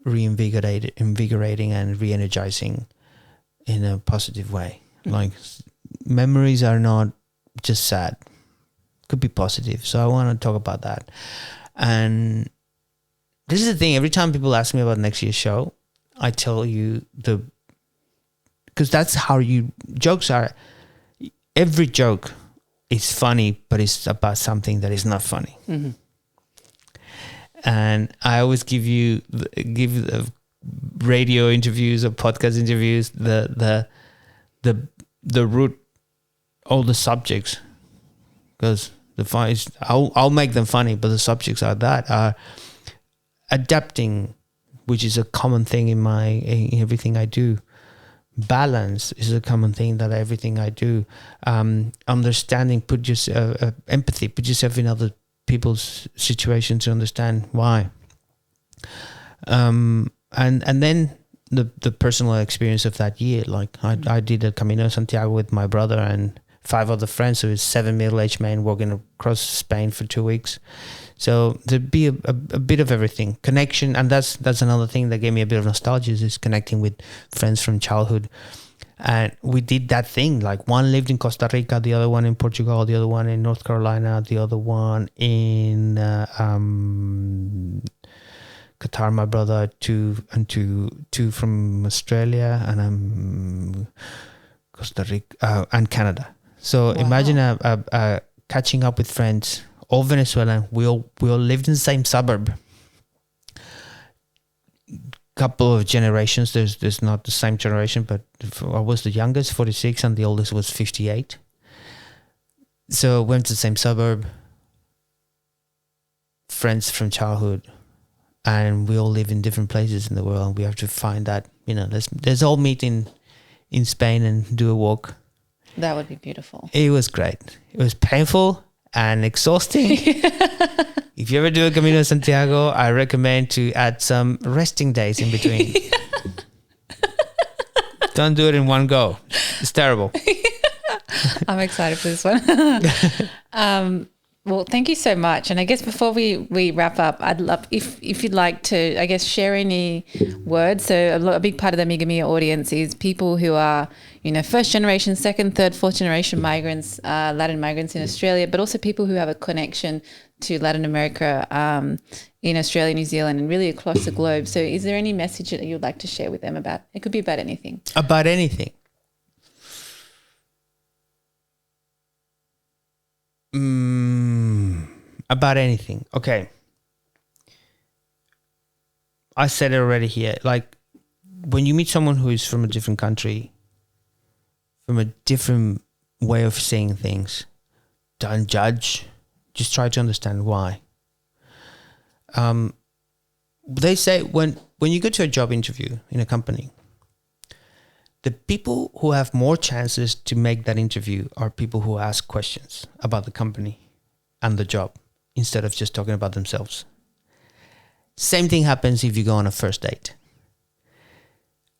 invigorating and re-energizing in a positive way. Like memories are not just sad, could be positive. So I want to talk about that. And this is the thing, every time people ask me about next year's show, I tell you because that's how jokes are. Every joke is funny, but it's about something that is not funny. And I always give the radio interviews or podcast interviews the root, all the subjects, because the fun is I'll make them funny, but the subjects are adapting, which is a common thing in everything I do. Balance is a common thing that everything I do. Understanding, empathy, put yourself in other people's situation to understand why. And then the personal experience of that year. Like I did a Camino de Santiago with my brother and 5 other friends. So it's 7 middle-aged men walking across Spain for 2 weeks. So there'd be a bit of everything. Connection, and that's another thing that gave me a bit of nostalgia, is connecting with friends from childhood. And we did that thing, like one lived in Costa Rica, the other one in Portugal, the other one in North Carolina, the other one in Qatar, my brother, two from Australia, and Costa Rica and Canada. So imagine a catching up with friends, all Venezuelan. We all lived in the same suburb. Couple of generations. There's not the same generation, but I was the youngest, 46, and the oldest was 58. So went to the same suburb. Friends from childhood, and we all live in different places in the world. And we have to find that, let's all meet in Spain and do a walk. That would be beautiful. It was great. It was painful and exhausting. If you ever do a Camino de Santiago, I recommend to add some resting days in between. Don't do it in one go. It's terrible. I'm excited for this one. Well, thank you so much. And I guess before we wrap up, I'd love if you'd like to, I guess, share any words. So a big part of the Amiga Mia audience is people who are, first generation, second, third, fourth generation migrants, Latin migrants in Australia, but also people who have a connection to Latin America in Australia, New Zealand, and really across the globe. So is there any message that you'd like to share with them about? It could be about anything. About anything. About anything. Okay. I said it already here. Like, when you meet someone who is from a different country, from a different way of saying things, don't judge. Just try to understand why. They say when you go to a job interview in a company, the people who have more chances to make that interview are people who ask questions about the company and the job instead of just talking about themselves. Same thing happens if you go on a first date.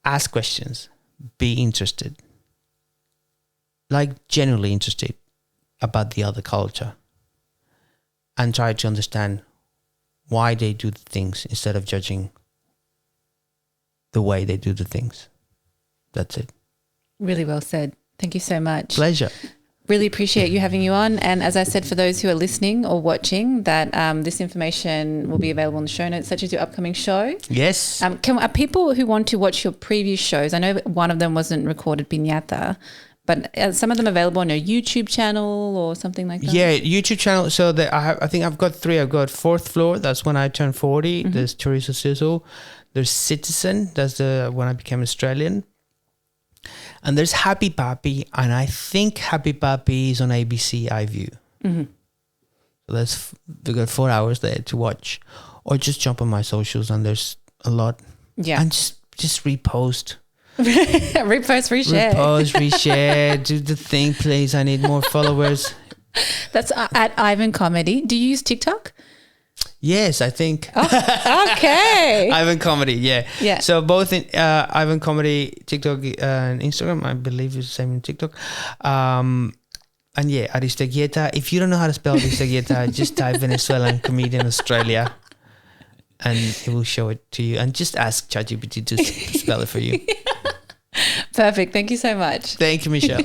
Ask questions. Be interested. Like, genuinely interested about the other culture. And try to understand why they do the things instead of judging the way they do the things. That's it. Really well said. Thank you so much. Pleasure. Really appreciate you having you on. And as I said, for those who are listening or watching, that this information will be available in the show notes, such as your upcoming show. Yes. Are people who want to watch your previous shows, I know one of them wasn't recorded, Piñata, but are some of them available on your YouTube channel or something like that? Yeah, YouTube channel. So I think I've got 3. I've got Fourth Floor. That's when I turned 40. Mm-hmm. There's Chorizo Sizzle. There's Citizen. That's when I became Australian. And there's Happy Papi, and I think Happy Papi is on ABC iView. Mm-hmm. So we got 4 hours there to watch, or just jump on my socials, and there's a lot. Yeah, and just repost, repost, reshare, do the thing, please. I need more followers. That's at Ivan Comedy. Do you use TikTok? Yes, I think. Oh, okay. Ivan Comedy, yeah. Yeah. So both in Ivan Comedy, TikTok and Instagram, I believe it's the same in TikTok. And yeah, Aristeguieta. If you don't know how to spell Aristeguieta, just type Venezuelan comedian Australia and it will show it to you. And just ask ChatGPT to spell it for you. Perfect. Thank you so much. Thank you, Michelle.